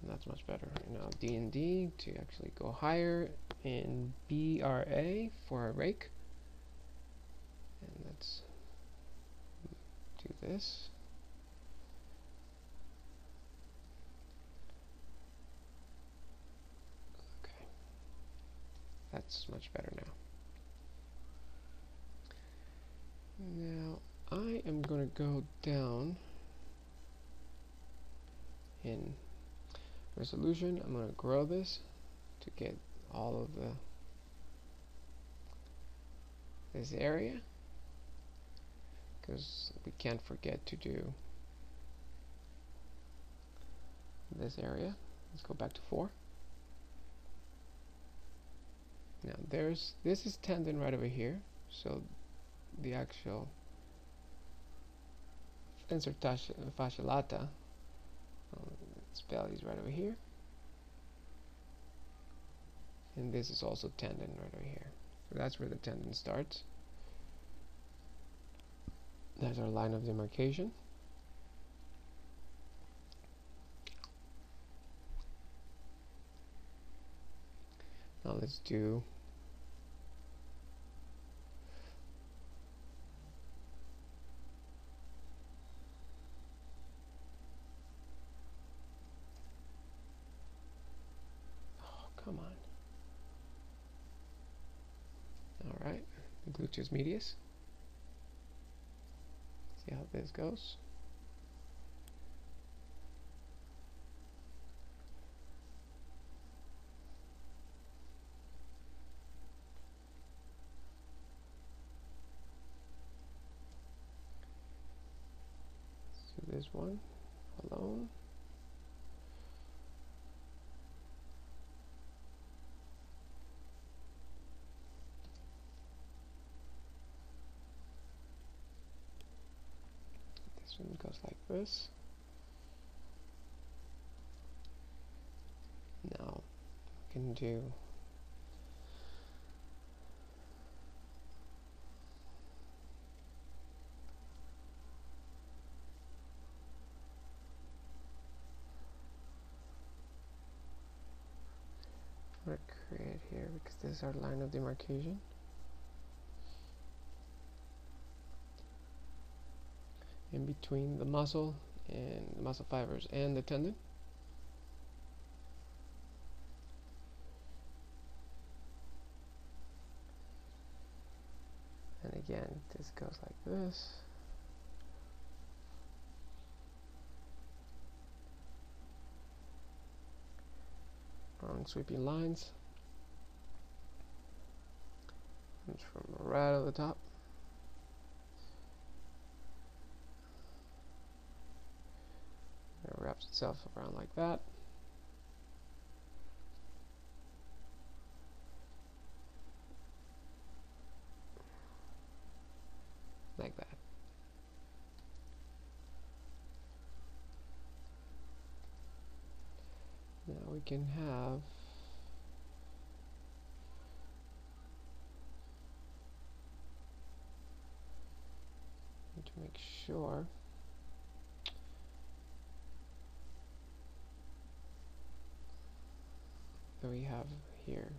And that's much better. Now D and D to actually go higher in BRA for a rake. And let's do this. Okay. That's much better now. Now I am going to go down in resolution. I'm going to grow this to get all of this area, because we can't forget to do this area. Let's go back to 4. Now this is tendon right over here, so the actual extensor fascia lata, its belly is right over here, and this is also tendon right over here. So that's where the tendon starts. That's our line of demarcation. Now let's do come on. Alright, gluteus medius. See how this goes. Let's do this one alone. One goes like this. Now we can do I'm going to create here because this is our line of demarcation. in between the muscle and the muscle fibers and the tendon. And again, this goes like this. On sweeping lines. Comes from right at the top. It wraps itself around like that. Like that. Now we can have to make sure that we have here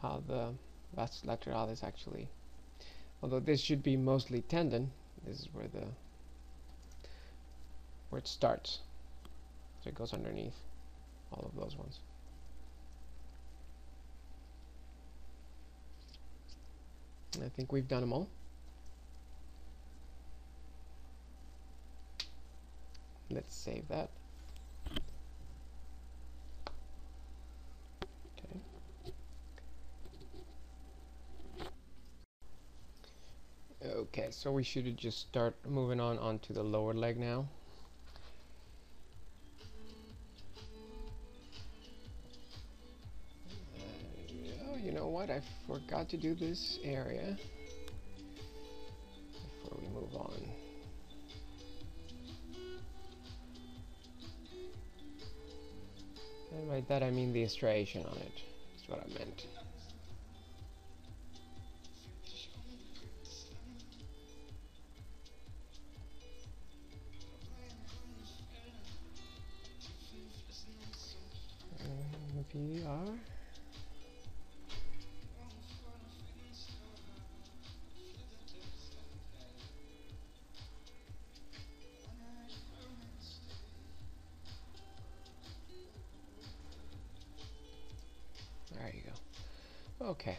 how the vastus lateralis actually, although this should be mostly tendon, this is where it starts, so it goes underneath all of those ones. And I think we've done them all. Let's save that. Okay. Okay, so we should just start moving on onto the lower leg now. You know what? I forgot to do this area before we move on. And by that I mean the striation on it. That's what I meant. VR. There you go. Okay.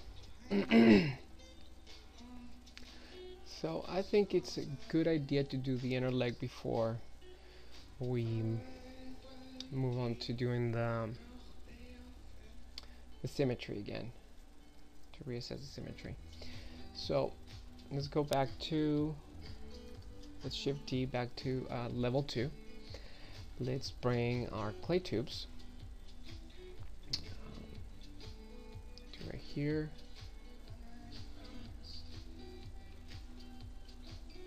So I think it's a good idea to do the inner leg before we move on to doing the symmetry again, to reassess the symmetry. So let's go back to, let's shift T back to level 2. Let's bring our clay tubes to right here.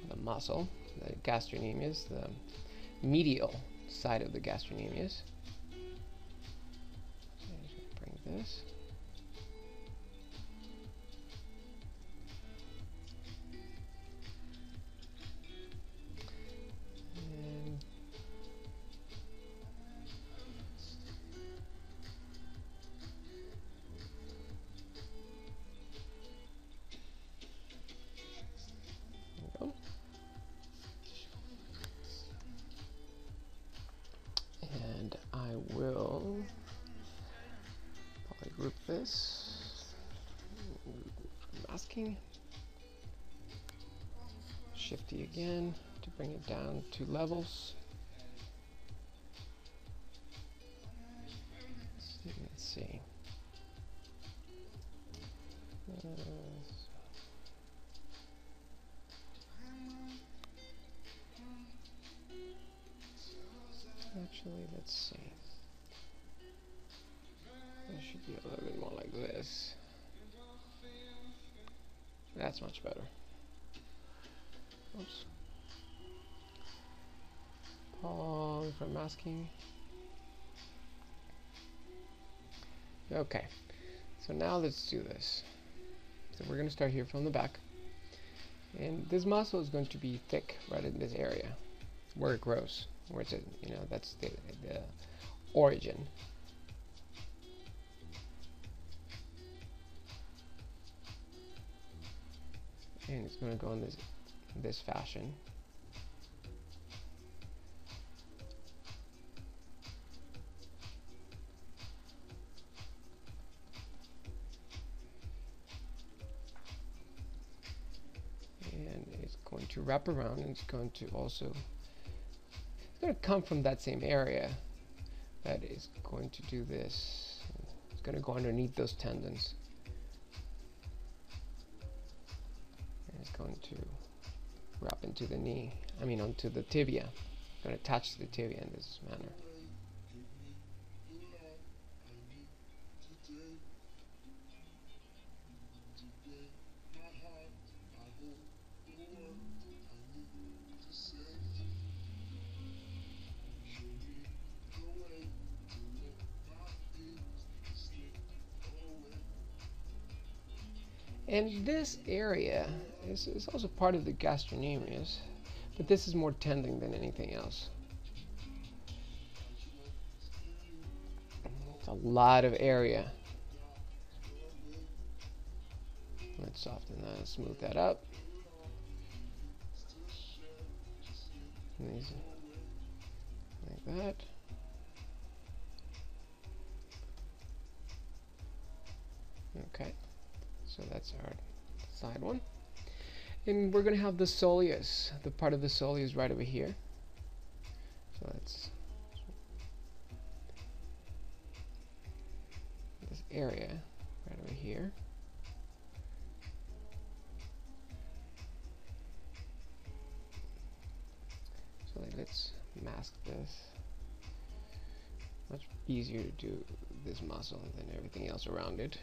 The muscle, the gastrocnemius, the medial side of the gastrocnemius. Bring this. And I will probably group this, masking, Shift-D again to bring it down 2 levels. Let's see. Actually, let's see. It should be a little bit more like this. That's much better. Oops. Pause for masking. Okay, so now let's do this. So we're going to start here from the back. And this muscle is going to be thick right in this area where it grows. Where it's, you know, that's the origin. And it's going to go in this fashion. going to wrap around, and it's going to also, it's going to come from that same area that is going to do this. It's going to go underneath those tendons. And it's going to wrap into the knee, onto the tibia. It's going to attach to the tibia in this manner. And this area is also part of the gastrocnemius, but this is more tendon than anything else. It's a lot of area. Let's soften that and smooth that up. Like that. Okay. So that's our side one. And we're going to have the soleus, the part of the soleus right over here. So that's this area right over here. So let's mask this. Much easier to do this muscle than everything else around it.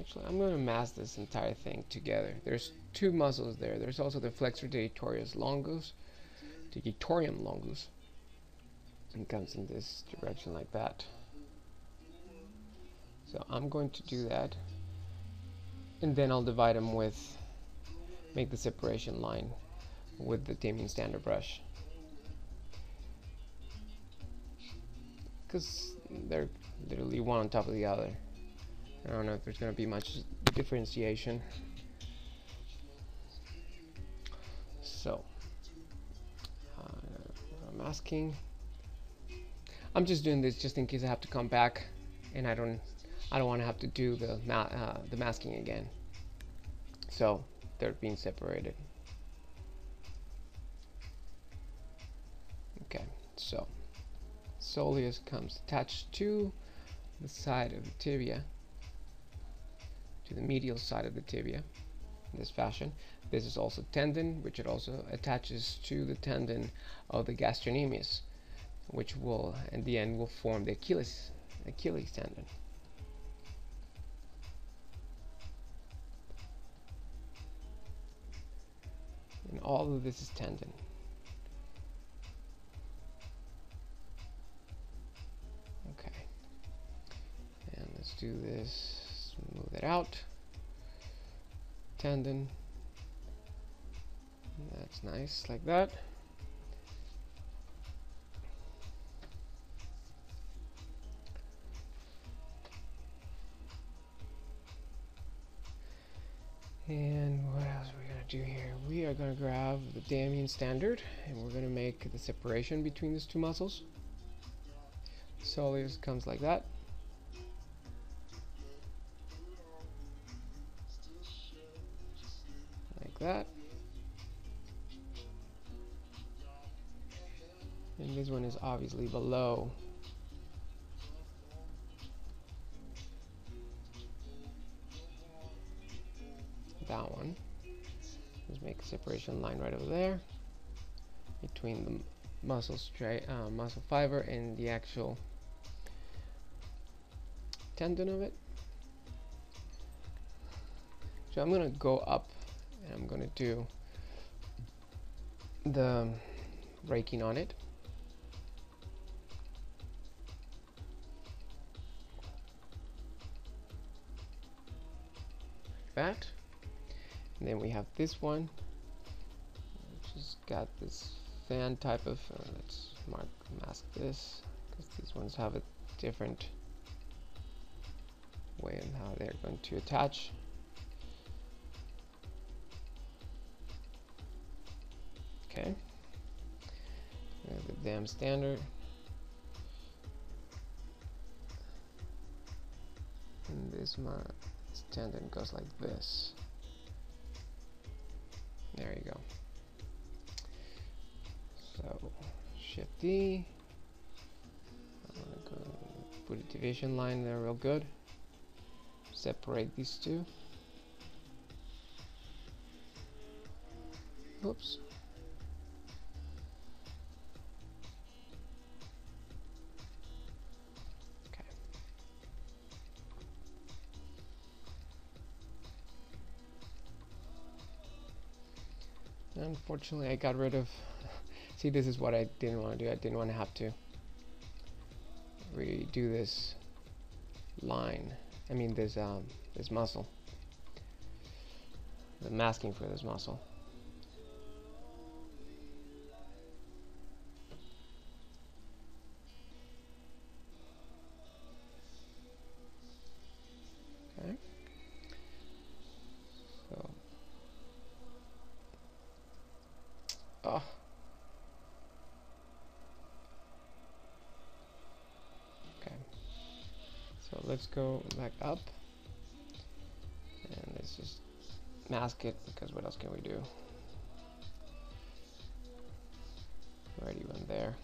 Actually, I'm going to mask this entire thing together. There's two muscles there. There's also the flexor digitoris longus, digitorium longus, and comes in this direction like that. So I'm going to do that, and then I'll divide them with, make the separation line with the Tamian standard brush, because they're literally one on top of the other. I don't know if there's going to be much differentiation. So, masking. I'm just doing this just in case I have to come back, and I don't want to have to do the masking again. So they're being separated. Okay, so soleus comes attached to the side of the tibia, to the medial side of the tibia in this fashion. This is also tendon, which it also attaches to the tendon of the gastrocnemius, which will in the end will form the Achilles tendon. And all of this is tendon. Okay, and let's do this. Move it out. Tendon. That's nice, like that. And what else are we going to do here? We are going to grab the Tamian standard, and we're going to make the separation between these two muscles. Soleus comes like that. That, and this one is obviously below that one. Let's make a separation line right over there between the muscle fiber and the actual tendon of it. So I'm going to go up, and I'm going to do the raking on it. That. And then we have this one, which has got this fan type of, let's mask this, because these ones have a different way in how they're going to attach. Okay, the damn standard, this tendon goes like this. There you go. So Shift D. I'm gonna go put a division line there real good. Separate these two. Oops. Okay. Unfortunately, I got rid of. See, this is what I didn't want to do. I didn't want to have to redo this line. I mean, this muscle. The masking for this muscle. Okay. So. Oh. Okay. So let's go back up. And let's just mask it, because what else can we do? Already went there.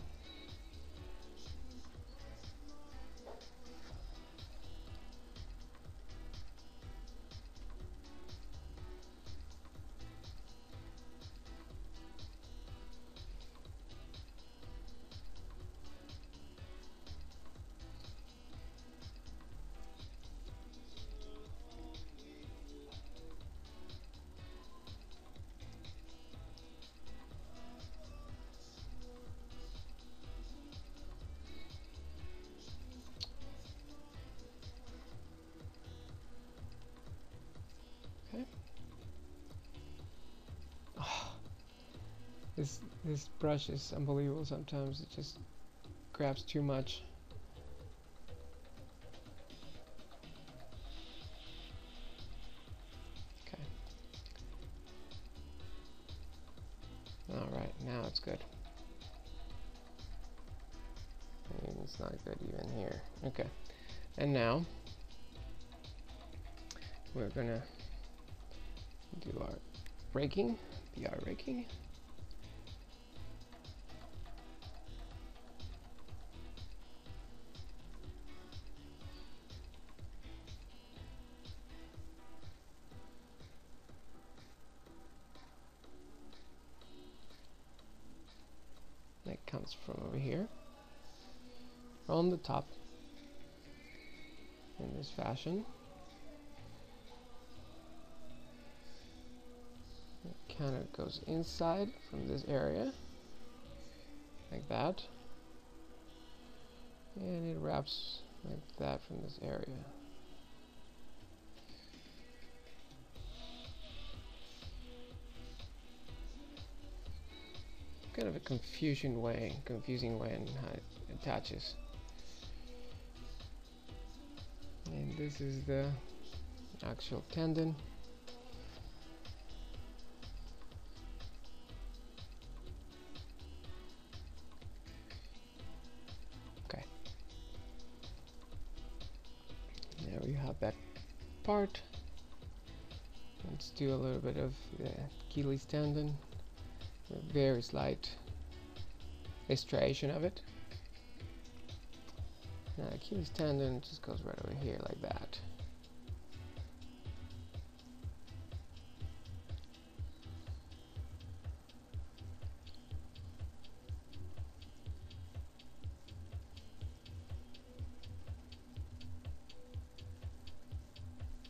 This brush is unbelievable sometimes. It just grabs too much. Okay. Alright, now it's good. I mean, it's not good even here. Okay. And now we're gonna do our raking, BR raking. That comes from over here on the top in this fashion. It kind of goes inside from this area like that, and it wraps like that from this area. Kind of a confusing way in how it attaches. And this is the actual tendon. Okay. There we have that part. Let's do a little bit of the Achilles tendon. A very slight striation of it. Now Achilles tendon just goes right over here like that.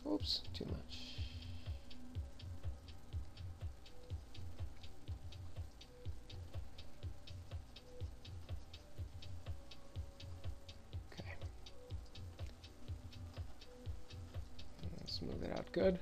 Oops, too much. Smooth it out good.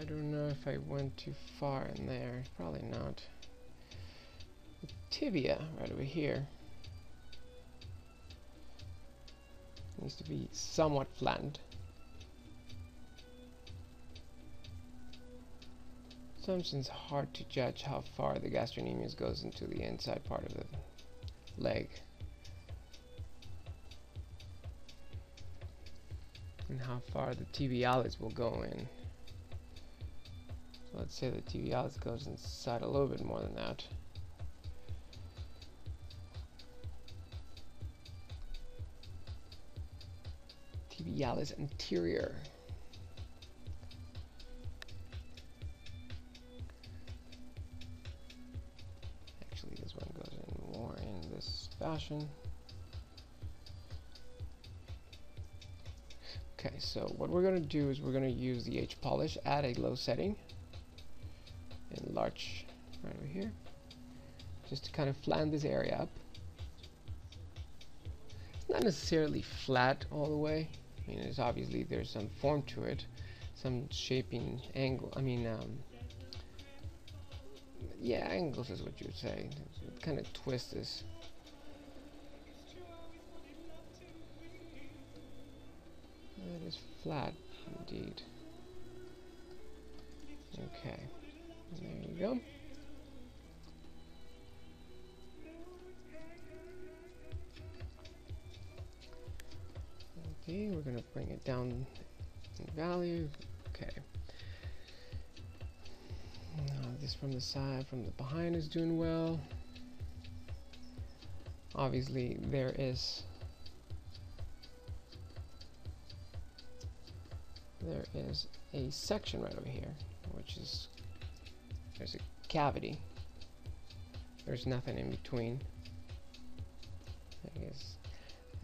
I don't know if I went too far in there. Probably not. The tibia right over here needs to be somewhat flattened. Sometimes it's hard to judge how far the gastrocnemius goes into the inside part of the leg, and how far the tibialis will go in. So let's say the tibialis goes inside a little bit more than that. Tibialis anterior. Actually, this one goes in more in this fashion. Okay, so what we're going to do is we're going to use the H polish at a low setting, enlarge right over here, just to kind of flatten this area up. It's not necessarily flat all the way. I mean, there's some form to it, some shaping angle. I mean, yeah, angles is what you would say. It kind of twists this. It is flat indeed. Okay, and there you go. Okay, we're going to bring it down in value. Okay. Now this from the side, from the behind is doing well. Obviously there is a section right over here, which is, there's a cavity. There's nothing in between, I guess.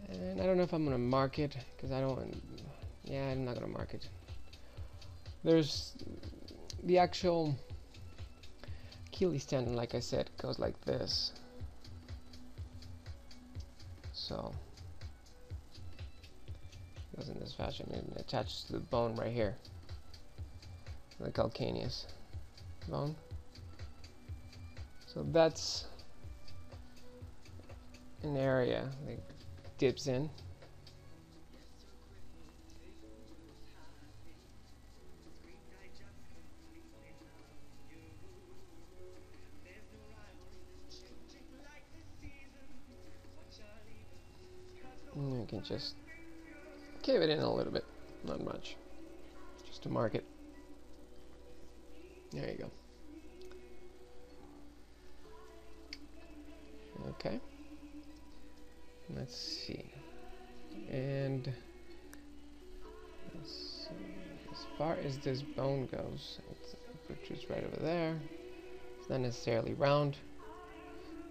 And I don't know if I'm going to mark it, because I don't, yeah, I'm not going to mark it. There's the actual Achilles tendon, like I said, goes like this. So, it goes in this fashion and attaches to the bone right here, the calcaneus bone. So that's an area that dips in. And you can just cave it in a little bit, not much, just to mark it. There you go. Okay. Let's see. And let's see. As far as this bone goes, it's protrudes right over there. It's not necessarily round.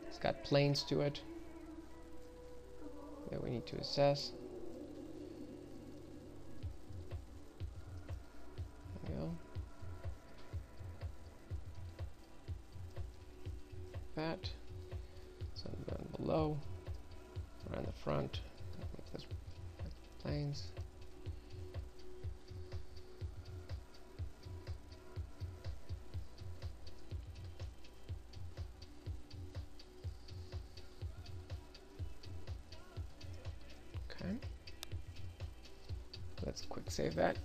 It's got planes to it that we need to assess. There we go. That. Some down below. Around the front, make those planes. Okay. Let's quick save that.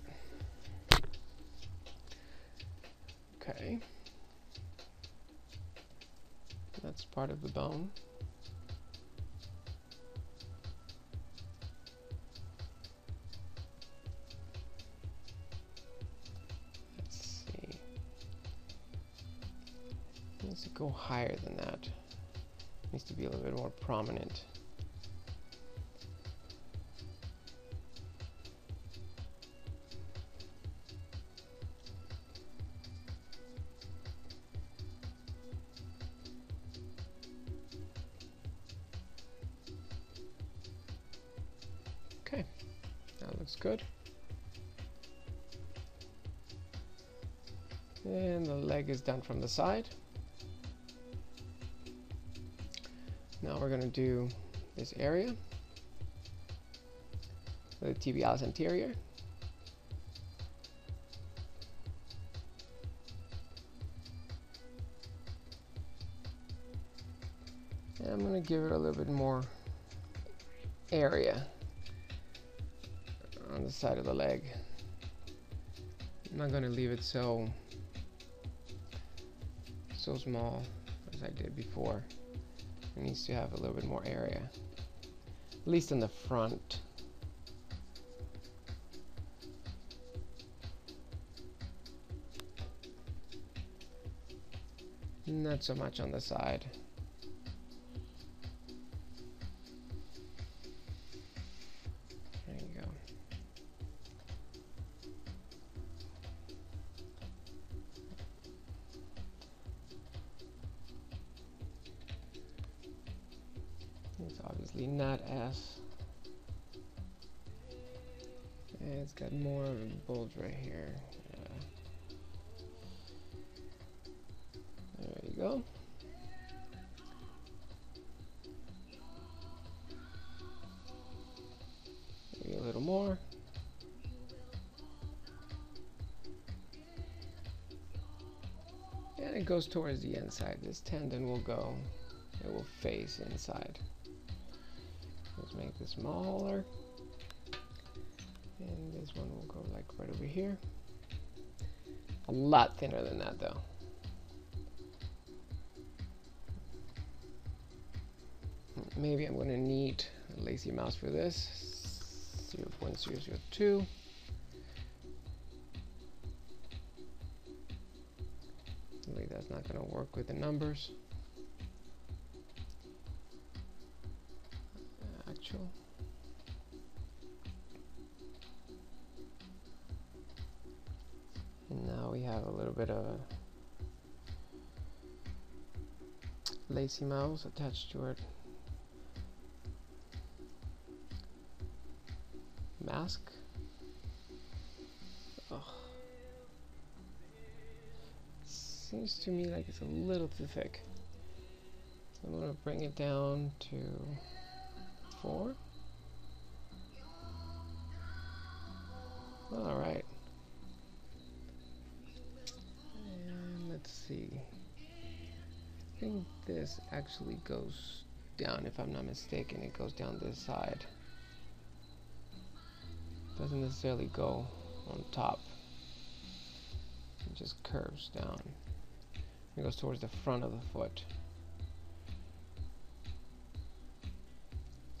Okay. That's part of the bone. Needs to go higher than that. Needs to be a little bit more prominent. Okay, that looks good. And the leg is done from the side. Now we're going to do this area, the tibialis anterior. And I'm going to give it a little bit more area on the side of the leg. I'm not going to leave it so so small as I did before. It needs to have a little bit more area, at least in the front. Not so much on the side. There you go. It's obviously not as... It's got more of a bulge right here. There you go. Maybe a little more. And it goes towards the inside. This tendon will go, it will face inside. Let's make this smaller. And this one will go like right over here. A lot thinner than that though. Maybe I'm going to need a lazy mouse for this. 0.002. Really, that's not going to work with the numbers. Actual. And now we have a little bit of a lazy mouse attached to it. Mask. Oh. Seems to me like it's a little too thick. So I'm going to bring it down to 4. Alright. And let's see. I think this actually goes down, if I'm not mistaken. It goes down this side. Doesn't necessarily go on top. It just curves down. It goes towards the front of the foot.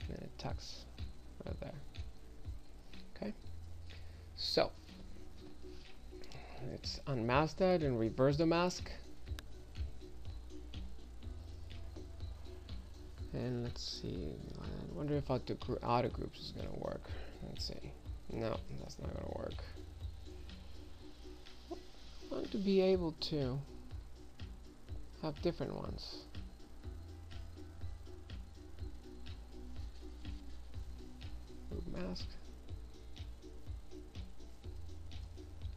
And it tucks right there. Okay. So let's unmask that and reverse the mask. And let's see. I wonder if auto groups is gonna work. Let's see. No, that's not going to work. I want to be able to have different ones. Group mask.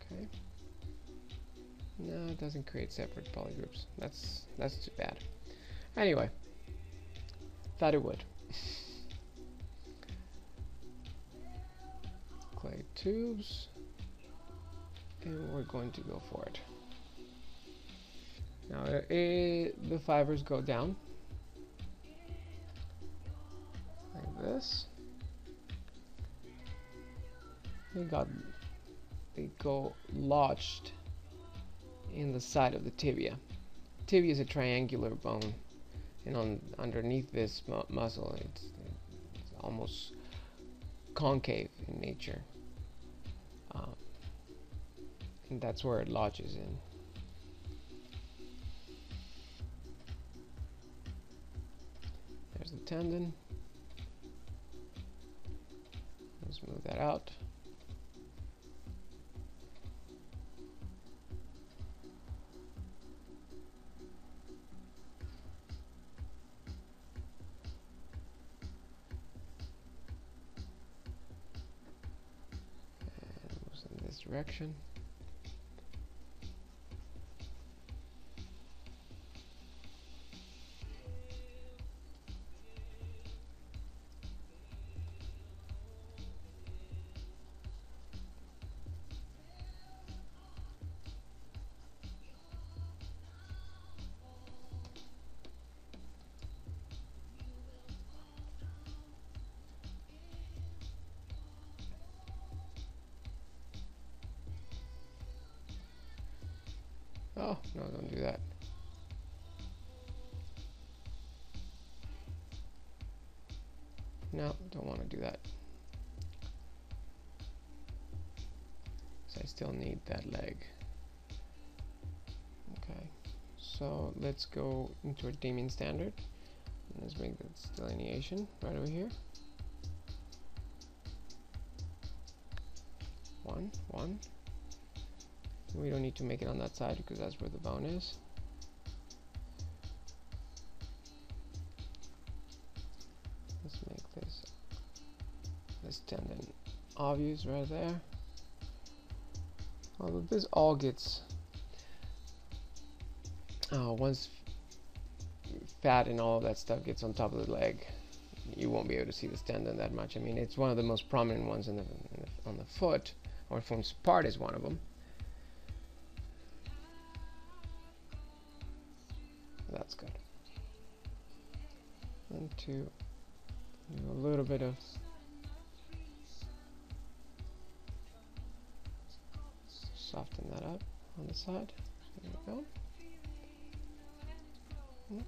Okay. No, it doesn't create separate polygroups. That's too bad. Anyway, thought it would. Clay tubes, and we're going to go for it. Now the fibers go down like this. They go lodged in the side of the tibia. Tibia is a triangular bone, and underneath this muscle, it's almost concave in nature, and that's where it lodges in. There's the tendon. Let's move that out. Direction. Oh, no, don't do that. No, don't want to do that. So I still need that leg. Okay, so let's go into our Damien standard. Let's make this delineation right over here. 1, 1. We don't need to make it on that side because that's where the bone is. Let's make this tendon obvious right there. Although this all gets once fat and all of that stuff gets on top of the leg, you won't be able to see this tendon that much. I mean, it's one of the most prominent ones on the foot, or forms part is one of them. That's good. And to do a little bit of soften that up on the side. There we go.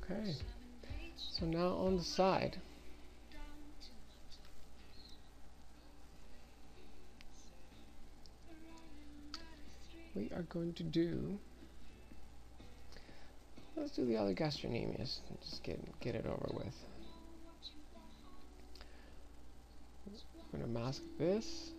Okay. So now on the side, we are going to do, let's do the other gastrocnemius and just get it over with. I'm going to mask this.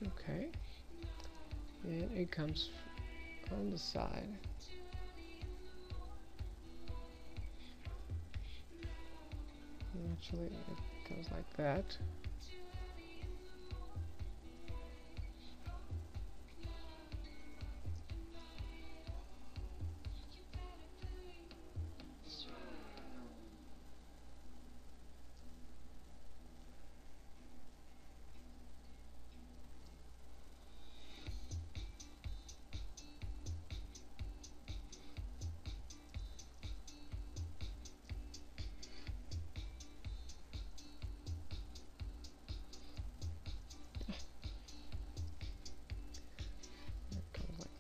Okay, and it comes on the side. Actually, it goes like that.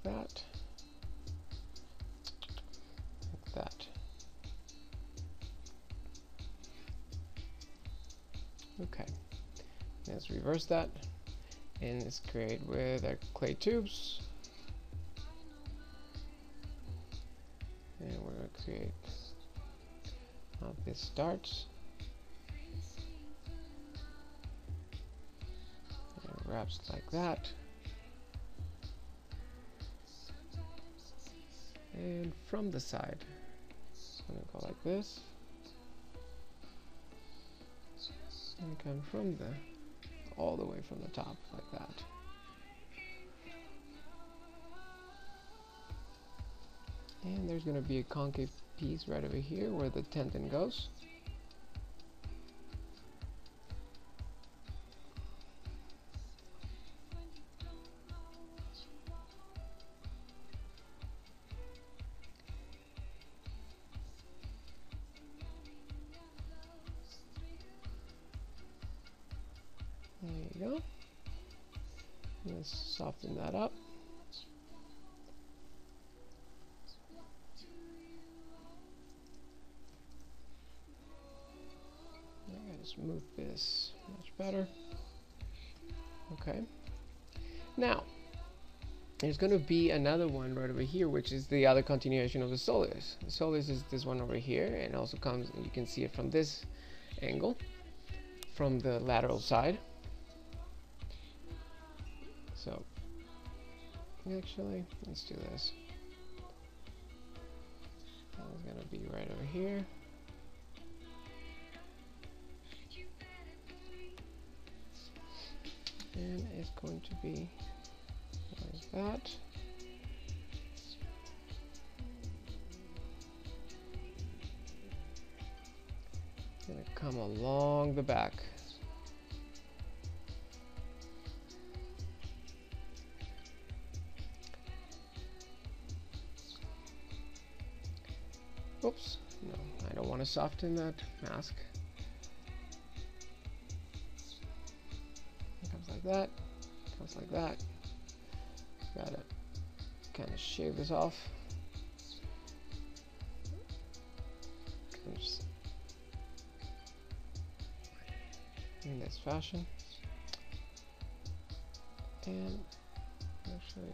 That, like that. Okay, let's reverse that, and let's create with our clay tubes, and we're going to create how this starts, and it wraps like that. And from the side, I'm going to go like this, and come from all the way from the top, like that. And there's going to be a concave piece right over here where the tendon goes. There you go. Let's soften that up. I gotta just move this much better. Okay. Now, there's going to be another one right over here, which is the other continuation of the soleus. The soleus is this one over here, and also comes, you can see it from this angle, from the lateral side. So, actually, let's do this. It's going to be right over here. And it's going to be like that. It's going to come along the back. Oops, no, I don't want to soften that mask. that, comes like that. Gotta kind of shave this off. Comes in this fashion, and actually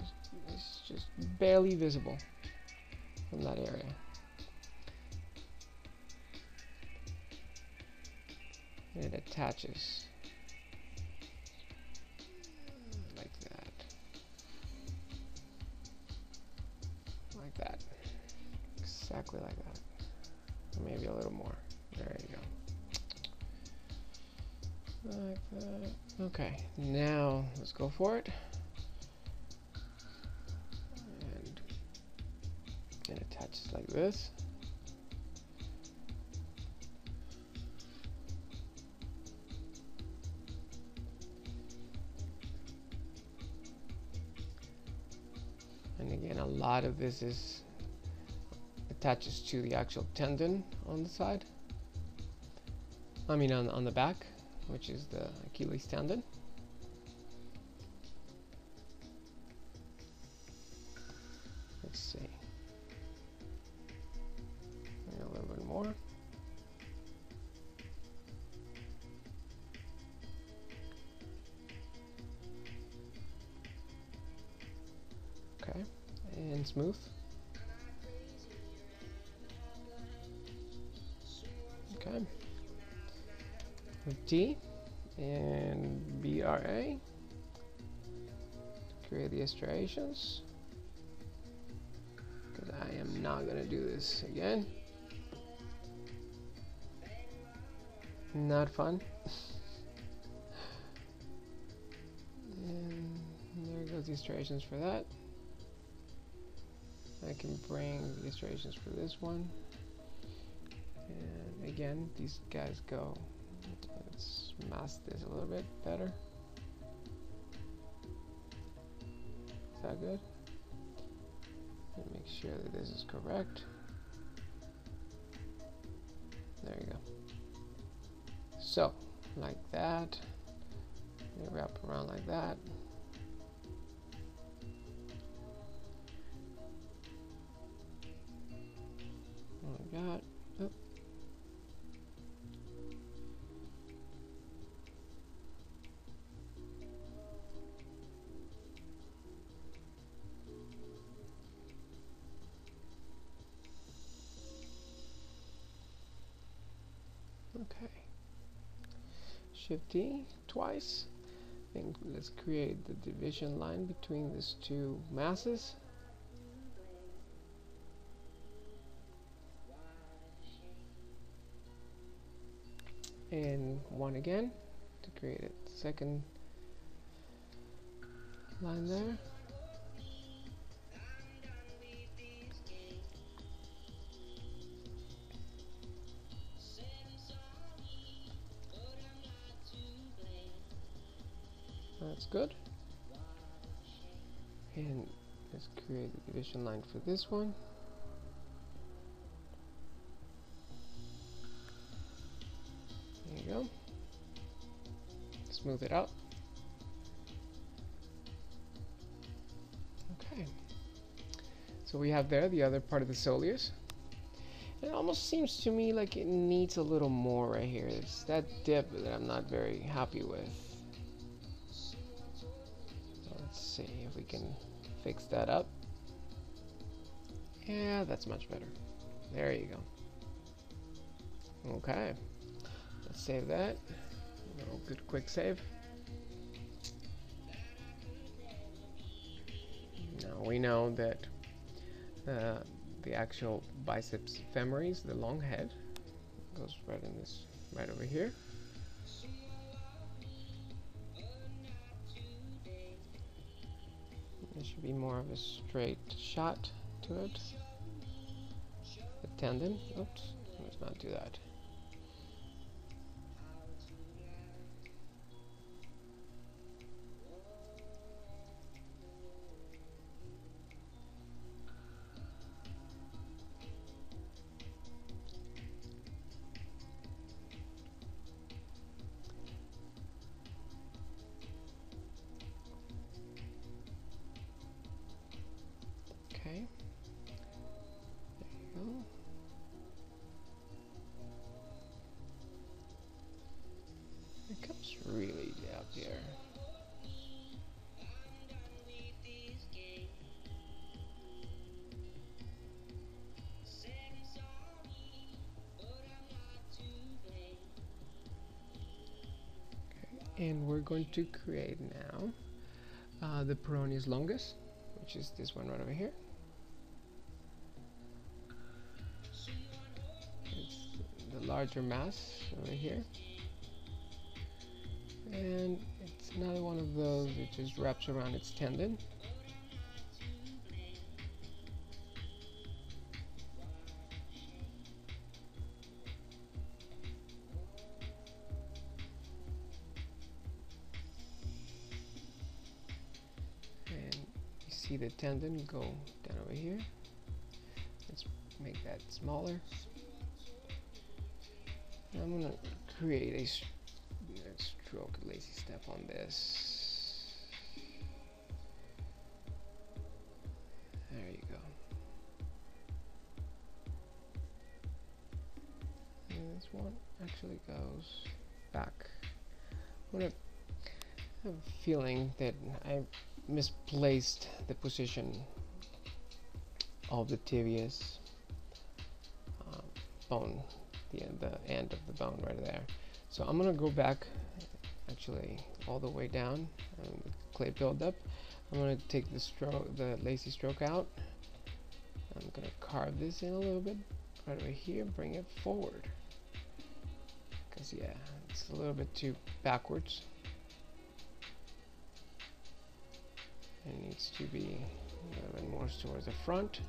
it's just barely visible from that area. And it attaches like that, exactly like that, maybe a little more. There you go, like that. Okay, now let's go for it, and it attaches like this. And again, a lot of this is attaches to the actual tendon on the side. I mean on the back, which is the Achilles tendon. Let's see. And a little bit more. Okay, and smooth. Okay. With T and BRA, create the striations, because I am not going to do this again. Not fun. And there goes the striations for that. I can bring the striations for this one. And again, these guys go. Let's mask this a little bit better. Is that good? And make sure that this is correct. There you go. So, like that. They wrap around like that. Like that. Oh. Okay. Shift T twice, and let's create the division line between these two masses. And one again to create a second line there. That's good. And let's create the division line for this one. There you go. Smooth it out. Okay. So we have there the other part of the soleus. It almost seems to me like it needs a little more right here. It's that dip that I'm not very happy with. Let's see if we can fix that up. Yeah, that's much better. There you go. Okay. Let's save that. Good quick save. Now we know that the actual biceps femoris, the long head, goes right in this, right over here. There should be more of a straight shot to it. The tendon. Oops. Let's not do that. is really up here. And we're going to create now the peroneus longus, which is this one right over here. It's the larger mass over here. And it's another one of those that just wraps around its tendon. See the tendon go down over here. Let's make that smaller. And I'm going to create a stroke lazy step on this. There you go. And this one actually goes back. I'm going to have a feeling that I misplaced the position of the tibia's bone, the end of the bone right there. So I'm gonna go back actually all the way down with clay buildup. I'm gonna take the lazy stroke out. I'm gonna carve this in a little bit right over here, bring it forward, because yeah, it's a little bit too backwards. It needs to be a little bit more towards the front.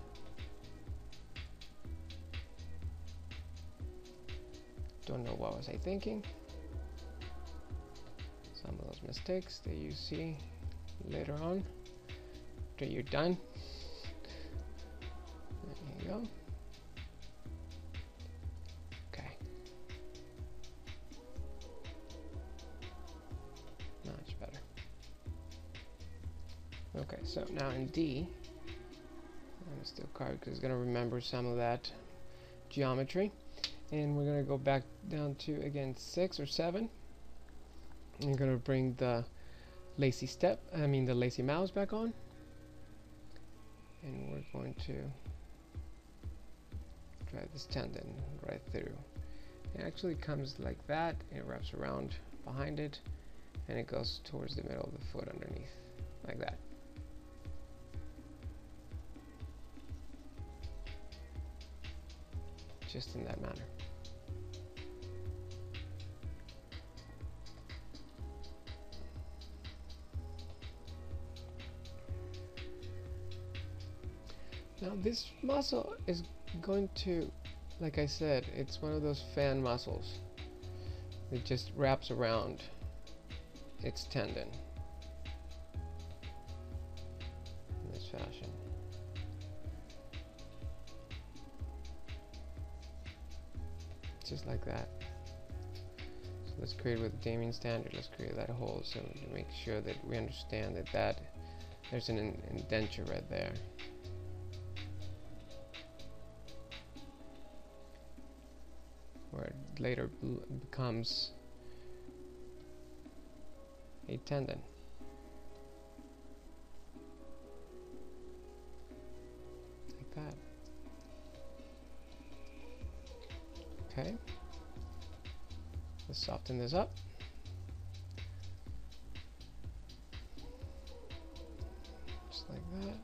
Don't know what was I thinking. Some of those mistakes that you see later on after you're done. There you go. Okay. Much better. Okay, so now in D, I'm still carving because it's going to remember some of that geometry. And we're going to go back down to, again, 6 or 7. And you're going to bring the lazy mouse back on. And we're going to drive this tendon right through. It actually comes like that, it wraps around behind it, and it goes towards the middle of the foot underneath, like that. Just in that manner. Now this muscle is going to, like I said, it's one of those fan muscles that just wraps around its tendon in this fashion. Just like that. So let's create with Damien standard. Let's create that hole so to make sure that we understand that there's an indenture right there. Where it later becomes a tendon. Like that. Okay, let's soften this up. Just like that.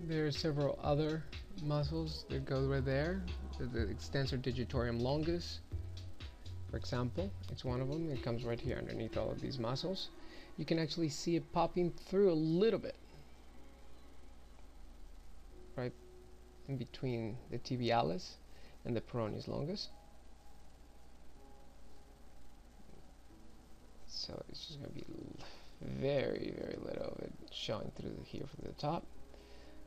There are several other muscles that go right there. The extensor digitorum longus, for example, it's one of them. It comes right here underneath all of these muscles. You can actually see it popping through a little bit, right in between the tibialis and the peroneus longus. So it's just going to be very, very little of it showing through here from the top,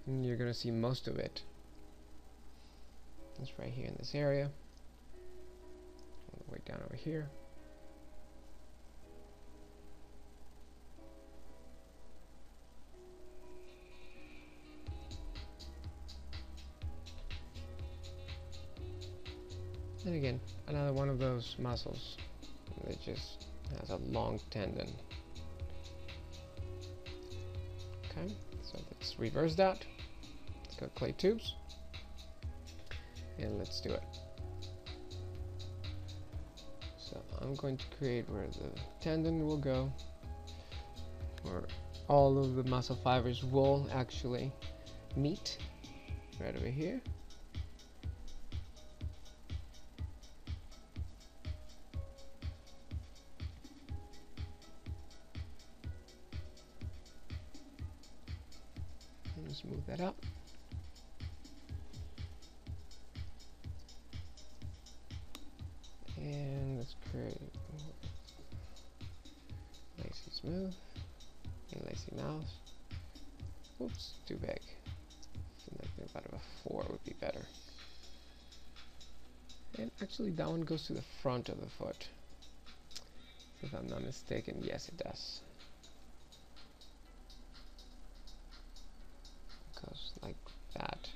and you're going to see most of it. It's right here in this area. All the way down over here. And again, another one of those muscles that just has a long tendon. Okay, so let's reverse that. Let's go clay tubes, and let's do it. So I'm going to create where the tendon will go, where all of the muscle fibers will actually meet, right over here. Let's move that up. And let's create lacy smooth and lacy mouse. Oops, too big. I think about a 4 would be better. And actually that one goes to the front of the foot, if I'm not mistaken. Yes, it does. Like that,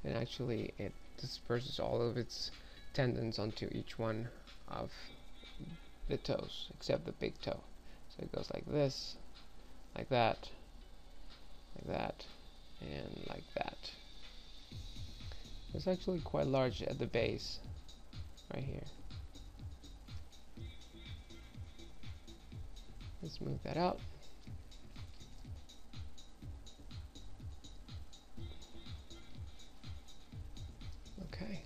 and actually it disperses all of its tendons onto each one of the toes except the big toe. So it goes like this, like that, and like that. It's actually quite large at the base right here. Let's move that out. Okay,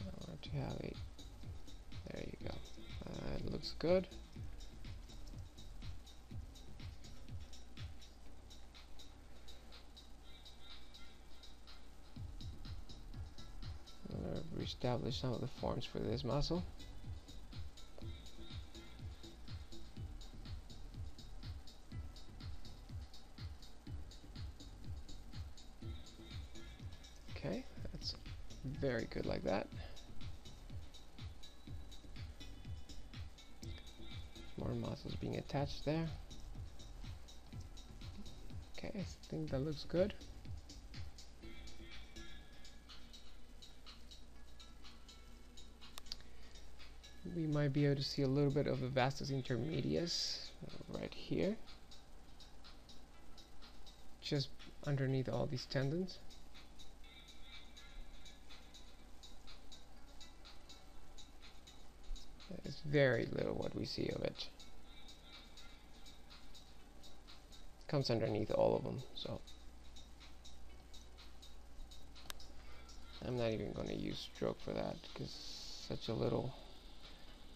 I want to have it. There you go. It looks good. I'm going to reestablish some of the forms for this muscle. Okay, that's very good like that. More muscles being attached there. Okay, I think that looks good. We might be able to see a little bit of the vastus intermedius right here, just underneath all these tendons. It's very little what we see of it. It comes underneath all of them, so I'm not even going to use stroke for that, because such a little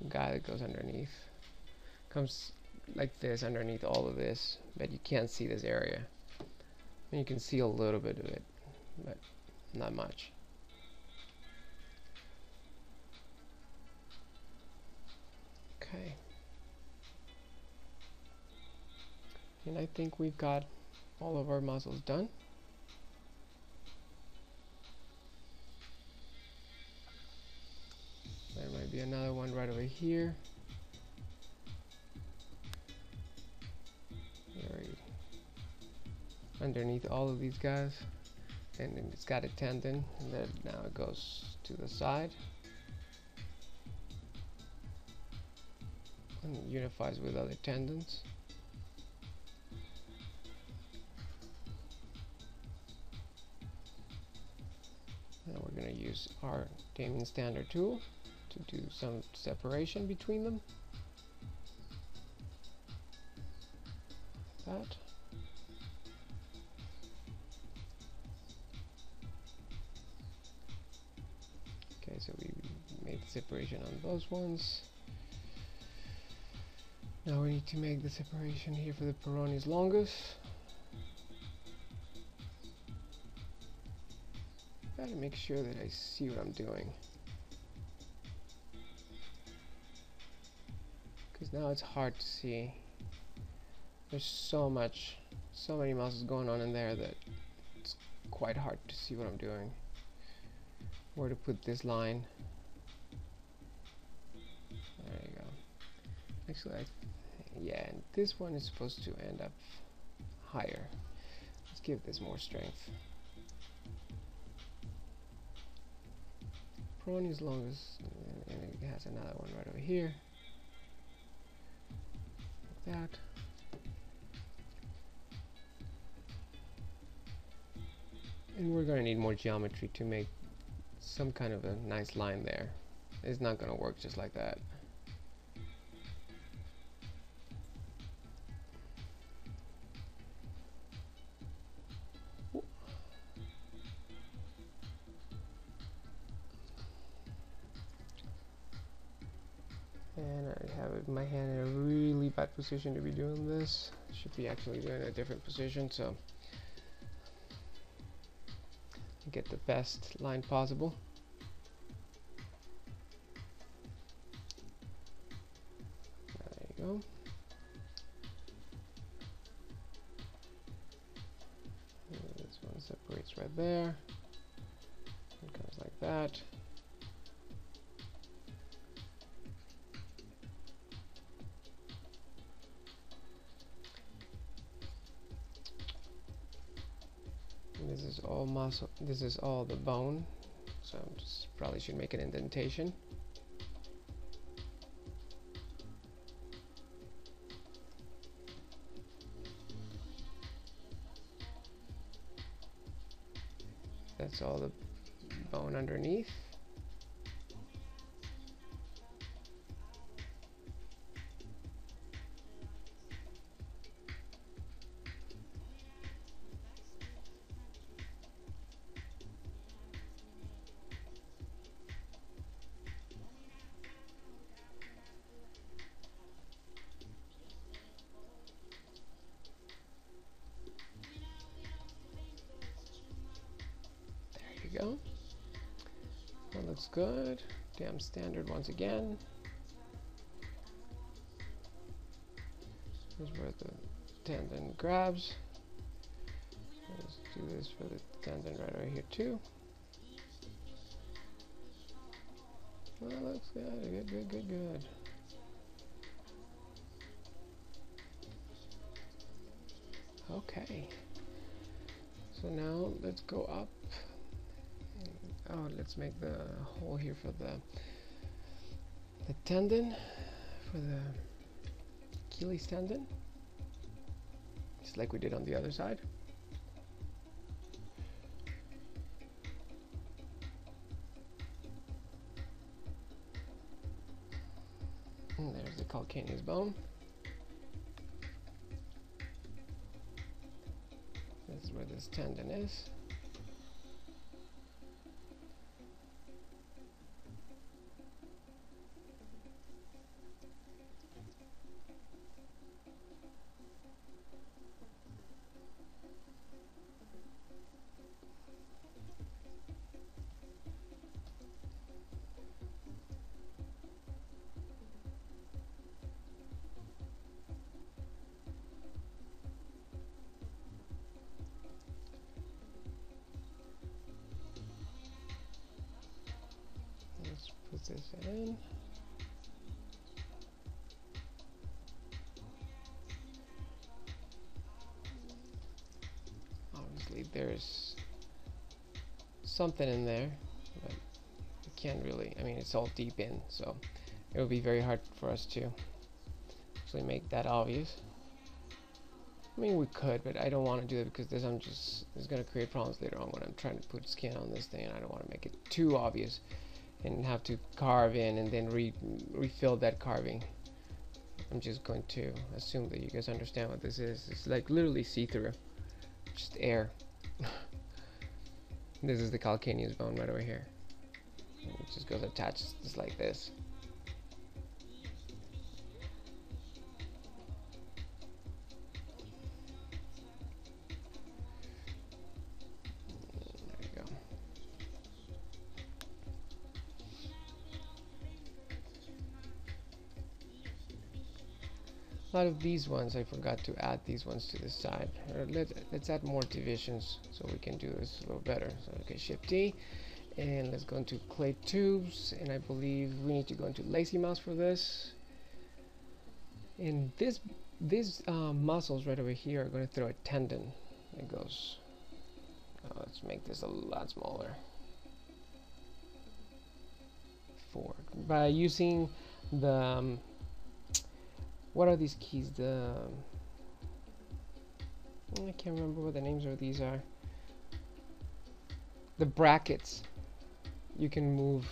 guy that goes underneath. Comes like this underneath all of this, but you can't see this area. And you can see a little bit of it, but not much. Okay, and I think we've got all of our muscles done. There might be another one right over here. Underneath all of these guys, and then it's got a tendon, and then now it goes to the side. And it unifies with other tendons. Now we're going to use our Damien Standard tool to do some separation between them. Like that. Okay, so we made the separation on those ones. Now we need to make the separation here for the peroneus longus. Gotta make sure that I see what I'm doing, because now it's hard to see. There's so many muscles going on in there that it's quite hard to see what I'm doing. Where to put this line. There you go. Actually, yeah, and this one is supposed to end up higher. Let's give this more strength. prone as long as, and it has another one right over here, like that. And we're going to need more geometry to make some kind of a nice line there. It's not going to work just like that. And I have my hand in a really bad position to be doing this. Should be actually doing a different position, so get the best line possible. There you go. And this one separates right there. It comes like that. This is all muscle, this is all the bone, so just probably should make an indentation. That's all the bone underneath. Go. That looks good. Damn standard once again. Here's where the tendon grabs. Let's do this for the tendon right over here too. Well, that looks good. Good. Okay. So now let's go up. Oh, let's make the hole here for the tendon, for the Achilles tendon, just like we did on the other side. And there's the calcaneus bone. This is where this tendon is. Put this in. Obviously there's something in there, but you can't really, I mean it's all deep in, so it would be very hard for us to actually make that obvious. I mean we could, but I don't want to do it because this it's going to create problems later on when I'm trying to put skin on this thing, and I don't want to make it too obvious and have to carve in and then refill that carving. I'm just going to assume that you guys understand what this is. It's like literally see-through, just air. This is the calcaneus bone right over here. And it just goes attached just like this. A lot of these ones I forgot to add these ones to the side. Let's add more divisions so we can do this a little better. So okay, Shift D, and let's go into clay tubes, and I believe we need to go into lazy mouse for this. And these muscles right over here are going to throw a tendon that goes. Let's make this a lot smaller. by using the what are these keys? I can't remember what the names of these are. The brackets. You can move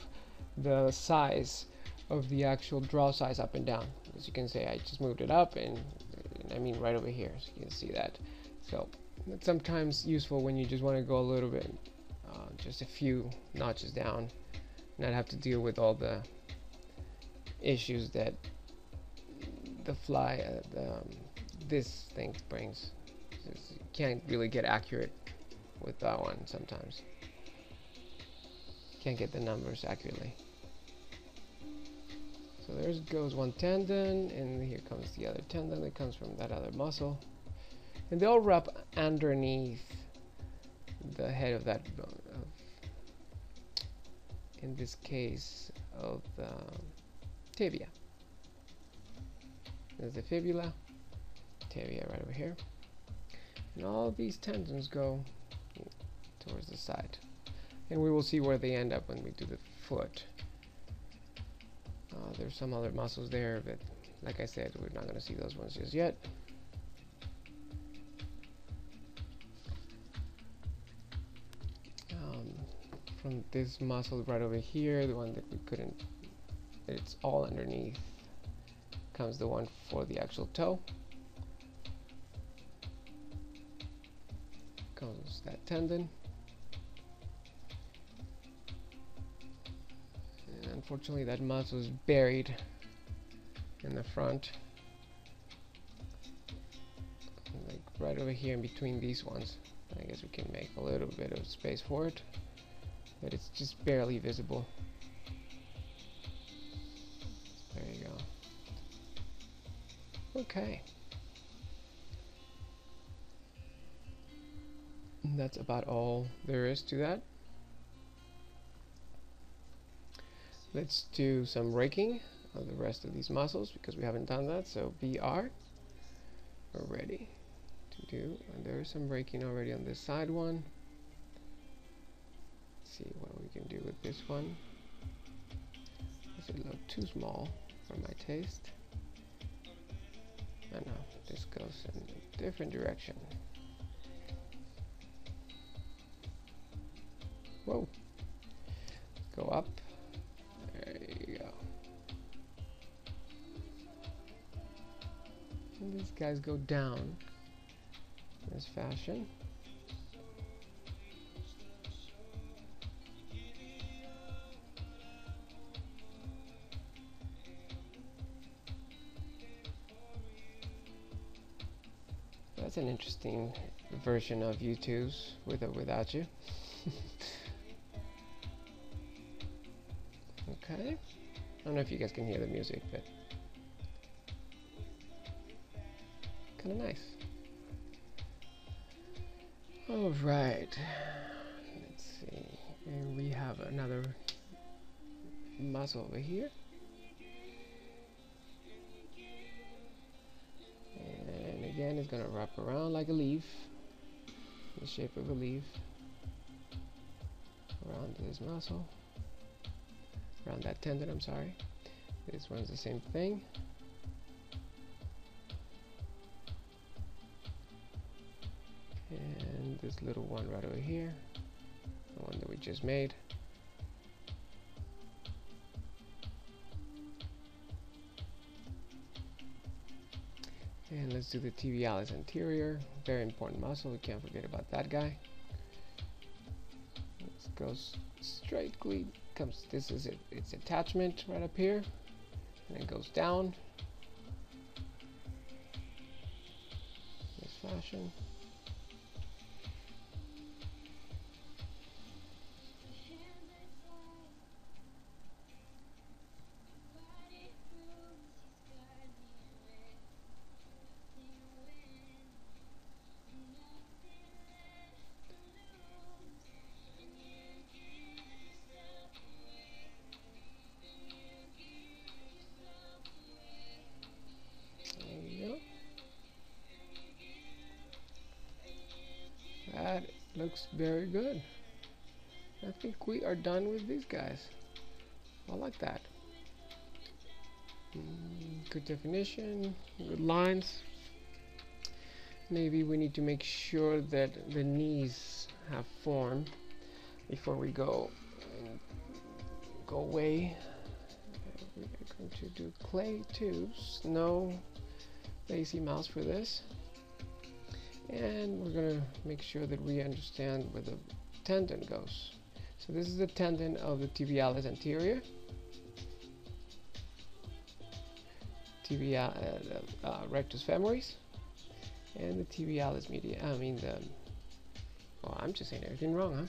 the size of the actual draw size up and down. As you can see, I just moved it up, and I mean right over here, so you can see that. So it's sometimes useful when you just want to go a little bit, just a few notches down, not have to deal with all the issues that the this thing brings. You can't really get accurate with that one sometimes. Can't get the numbers accurately. So there goes one tendon, and here comes the other tendon that comes from that other muscle, and they all wrap underneath the head of that bone, in this case of the tibia. There's the fibula, tibia right over here, and all these tendons go towards the side, and we will see where they end up when we do the foot. There's some other muscles there, but like I said, we're not going to see those ones just yet. From this muscle right over here, the one that we couldn't, it's all underneath, comes the one for the actual toe. Comes that tendon. And unfortunately that muscle is buried in the front, like right over here in between these ones. I guess we can make a little bit of space for it, but it's just barely visible. There you go. Okay. And that's about all there is to that. Let's do some raking of the rest of these muscles because we haven't done that. So BR, we're ready to do, and there's some raking already on this side one. Let's see what we can do with this one. Does it look too small for my taste? I know, this goes in a different direction. Whoa, go up. There you go. And these guys go down in this fashion. That's an interesting version of U2's with or without you. Okay, I don't know if you guys can hear the music, but kind of nice. All right, let's see, and we have another muscle over here, and again it's gonna wrap around like a leaf, the shape of a leaf, around this muscle. Around that tendon, I'm sorry. This one's the same thing. And this little one right over here, the one that we just made. And let's do the tibialis anterior, very important muscle, we can't forget about that guy. Let's go straightly. This is it, its attachment right up here, and it goes down this fashion. That looks very good. I think we are done with these guys. I like that. Good definition, good lines. Maybe we need to make sure that the knees have form before we go away. We're going to do clay tubes, no lazy mouse for this. And we're going to make sure that we understand where the tendon goes. So this is the tendon of the tibialis anterior, tibia rectus femoris, and the tibialis media. Oh, I'm just saying everything wrong, huh?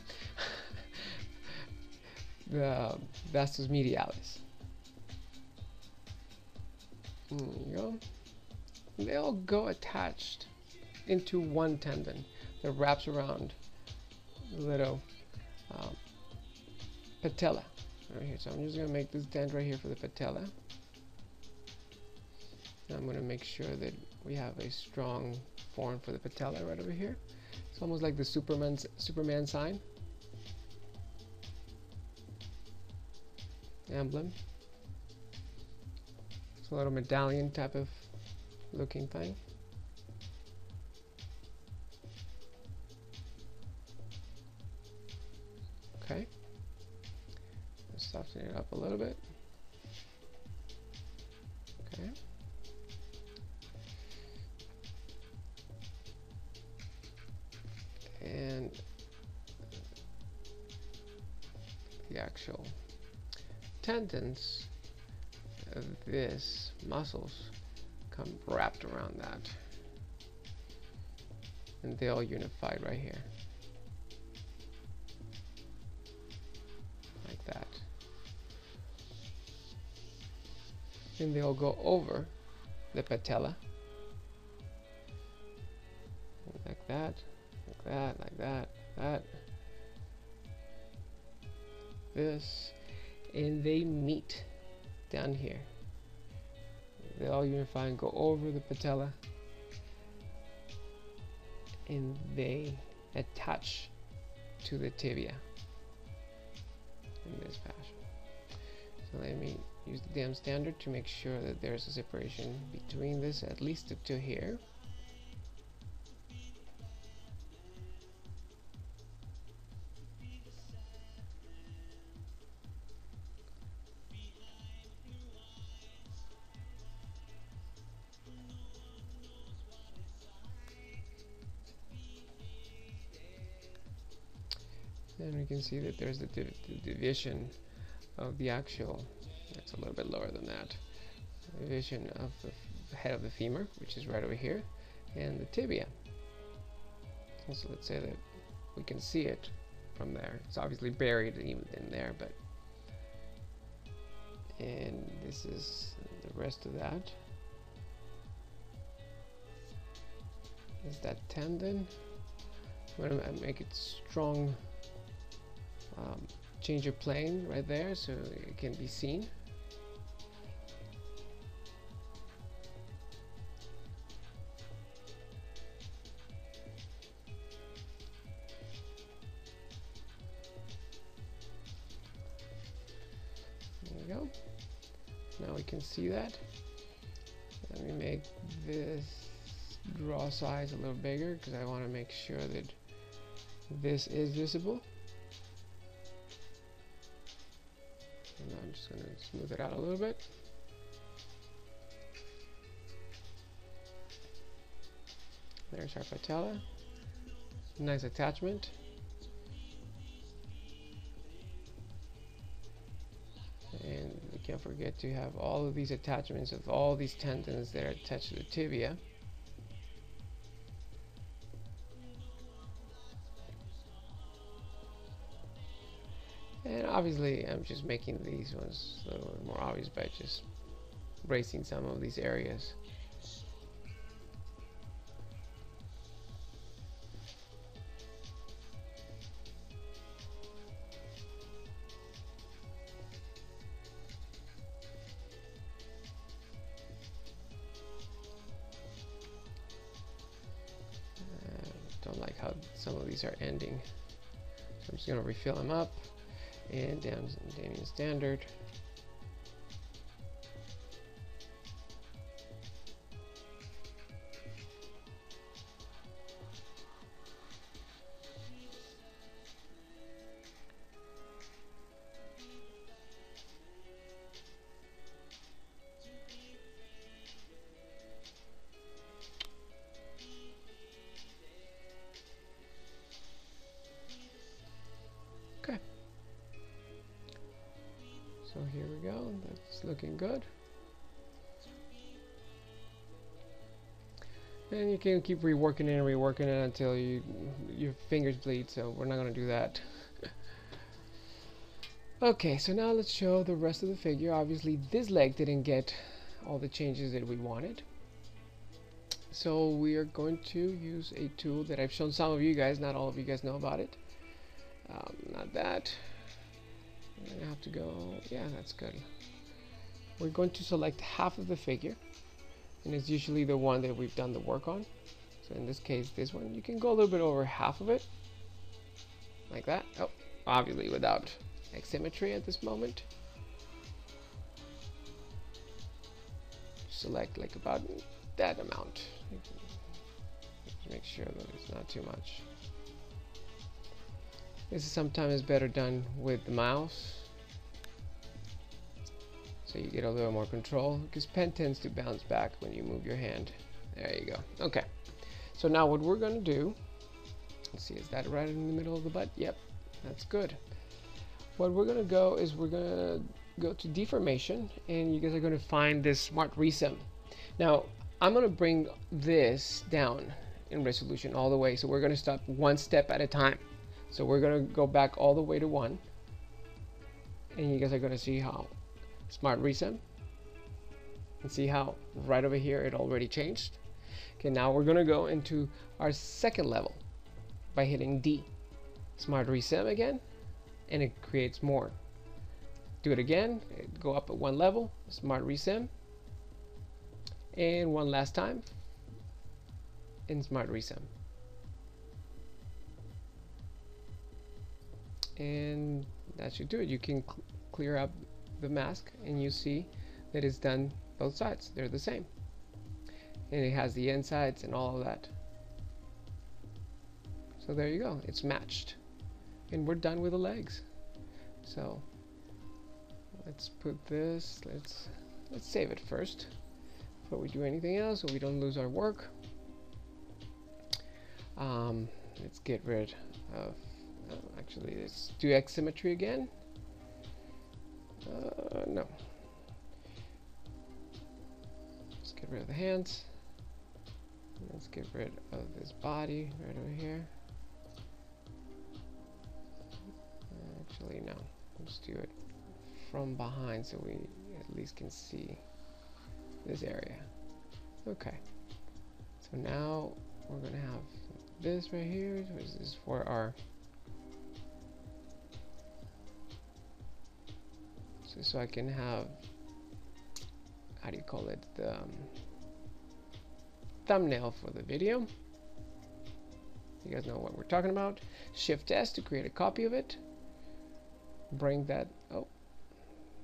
The vastus medialis. There you go. They all go attached into one tendon that wraps around the little patella right here. So I'm just going to make this dent right here for the patella. And I'm going to make sure that we have a strong form for the patella right over here. It's almost like the Superman sign emblem. It's a little medallion type of looking thing. Okay, let's soften it up a little bit. Okay. And the actual tendons of this muscles come wrapped around that, and they all unified right here like that, and they all go over the patella like that, like that, like that, like that, this, and they meet down here. They all unify and go over the patella, and they attach to the tibia in this fashion. So let me use the damn standard to make sure that there's a separation between this, at least up to here. And we can see that there's the division of the actual, that's a little bit lower than that, division of the head of the femur, which is right over here, and the tibia. So let's say that we can see it from there. It's obviously buried even in there, but, and this is the rest of that. Is that tendon? I'm going to make it strong. Change your plane right there so it can be seen. There we go. Now we can see that. Let me make this draw size a little bigger because I want to make sure that this is visible. And I'm just going to smooth it out a little bit. There's our patella. Nice attachment. And we can't forget to have all of these attachments of all these tendons that are attached to the tibia. And obviously I'm just making these ones a little more obvious by just bracing some of these areas. Don't like how some of these are ending, so I'm just going to refill them up. And down Damien standard. So here we go, that's looking good. And you can keep reworking it and reworking it until your fingers bleed, so we're not going to do that. Okay, so now let's show the rest of the figure. Obviously this leg didn't get all the changes that we wanted. So we are going to use a tool that I've shown some of you guys, not all of you guys know about it. Not that. I'm going to have to go, yeah, that's good. We're going to select half of the figure, and it's usually the one that we've done the work on. So in this case, this one, you can go a little bit over half of it, like that. Oh, obviously without symmetry at this moment. Select like about that amount. Make sure that it's not too much. This is sometimes better done with the mouse, so you get a little more control, because pen tends to bounce back when you move your hand. There you go. Okay, so now what we're going to do, let's see, is that right in the middle of the butt? Yep, that's good. What we're going to go is we're going to go to deformation, and you guys are going to find this smart resum. Now I'm going to bring this down in resolution all the way, so we're going to stop one step at a time. So we're going to go back all the way to 1, and you guys are going to see how smart resum, and see how right over here it already changed. Okay, now we're going to go into our second level by hitting D. Smart resum again, and it creates more. Do it again, go up at one level, smart resum, and one last time in smart resum. And that should do it. You can clear up the mask, and you see that it's done both sides. They're the same, and it has the insides and all of that. So there you go, it's matched, and we're done with the legs. So let's put this, let's save it first before we do anything else, so we don't lose our work. Let's get rid of actually, let's do symmetry again. No. Let's get rid of the hands. Let's get rid of this body right over here. Actually, no. Let's do it from behind so we at least can see this area. Okay. So now we're going to have this right here. This is for our so I can have, how do you call it, the thumbnail for the video. You guys know what we're talking about. Shift S to create a copy of it. Bring that, oh,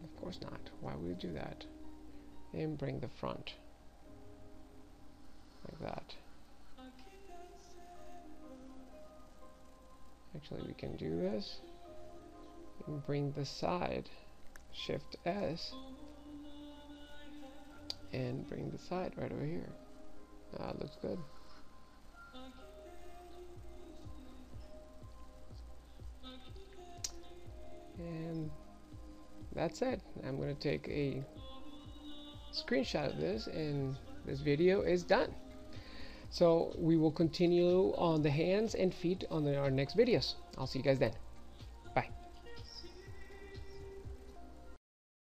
of course not. Why would we do that? And bring the front like that. Actually, we can do this and bring the side. Shift S and bring the side right over here. Looks good. And that's it. I'm going to take a screenshot of this, and this video is done. So we will continue on the hands and feet on our next videos. I'll see you guys then.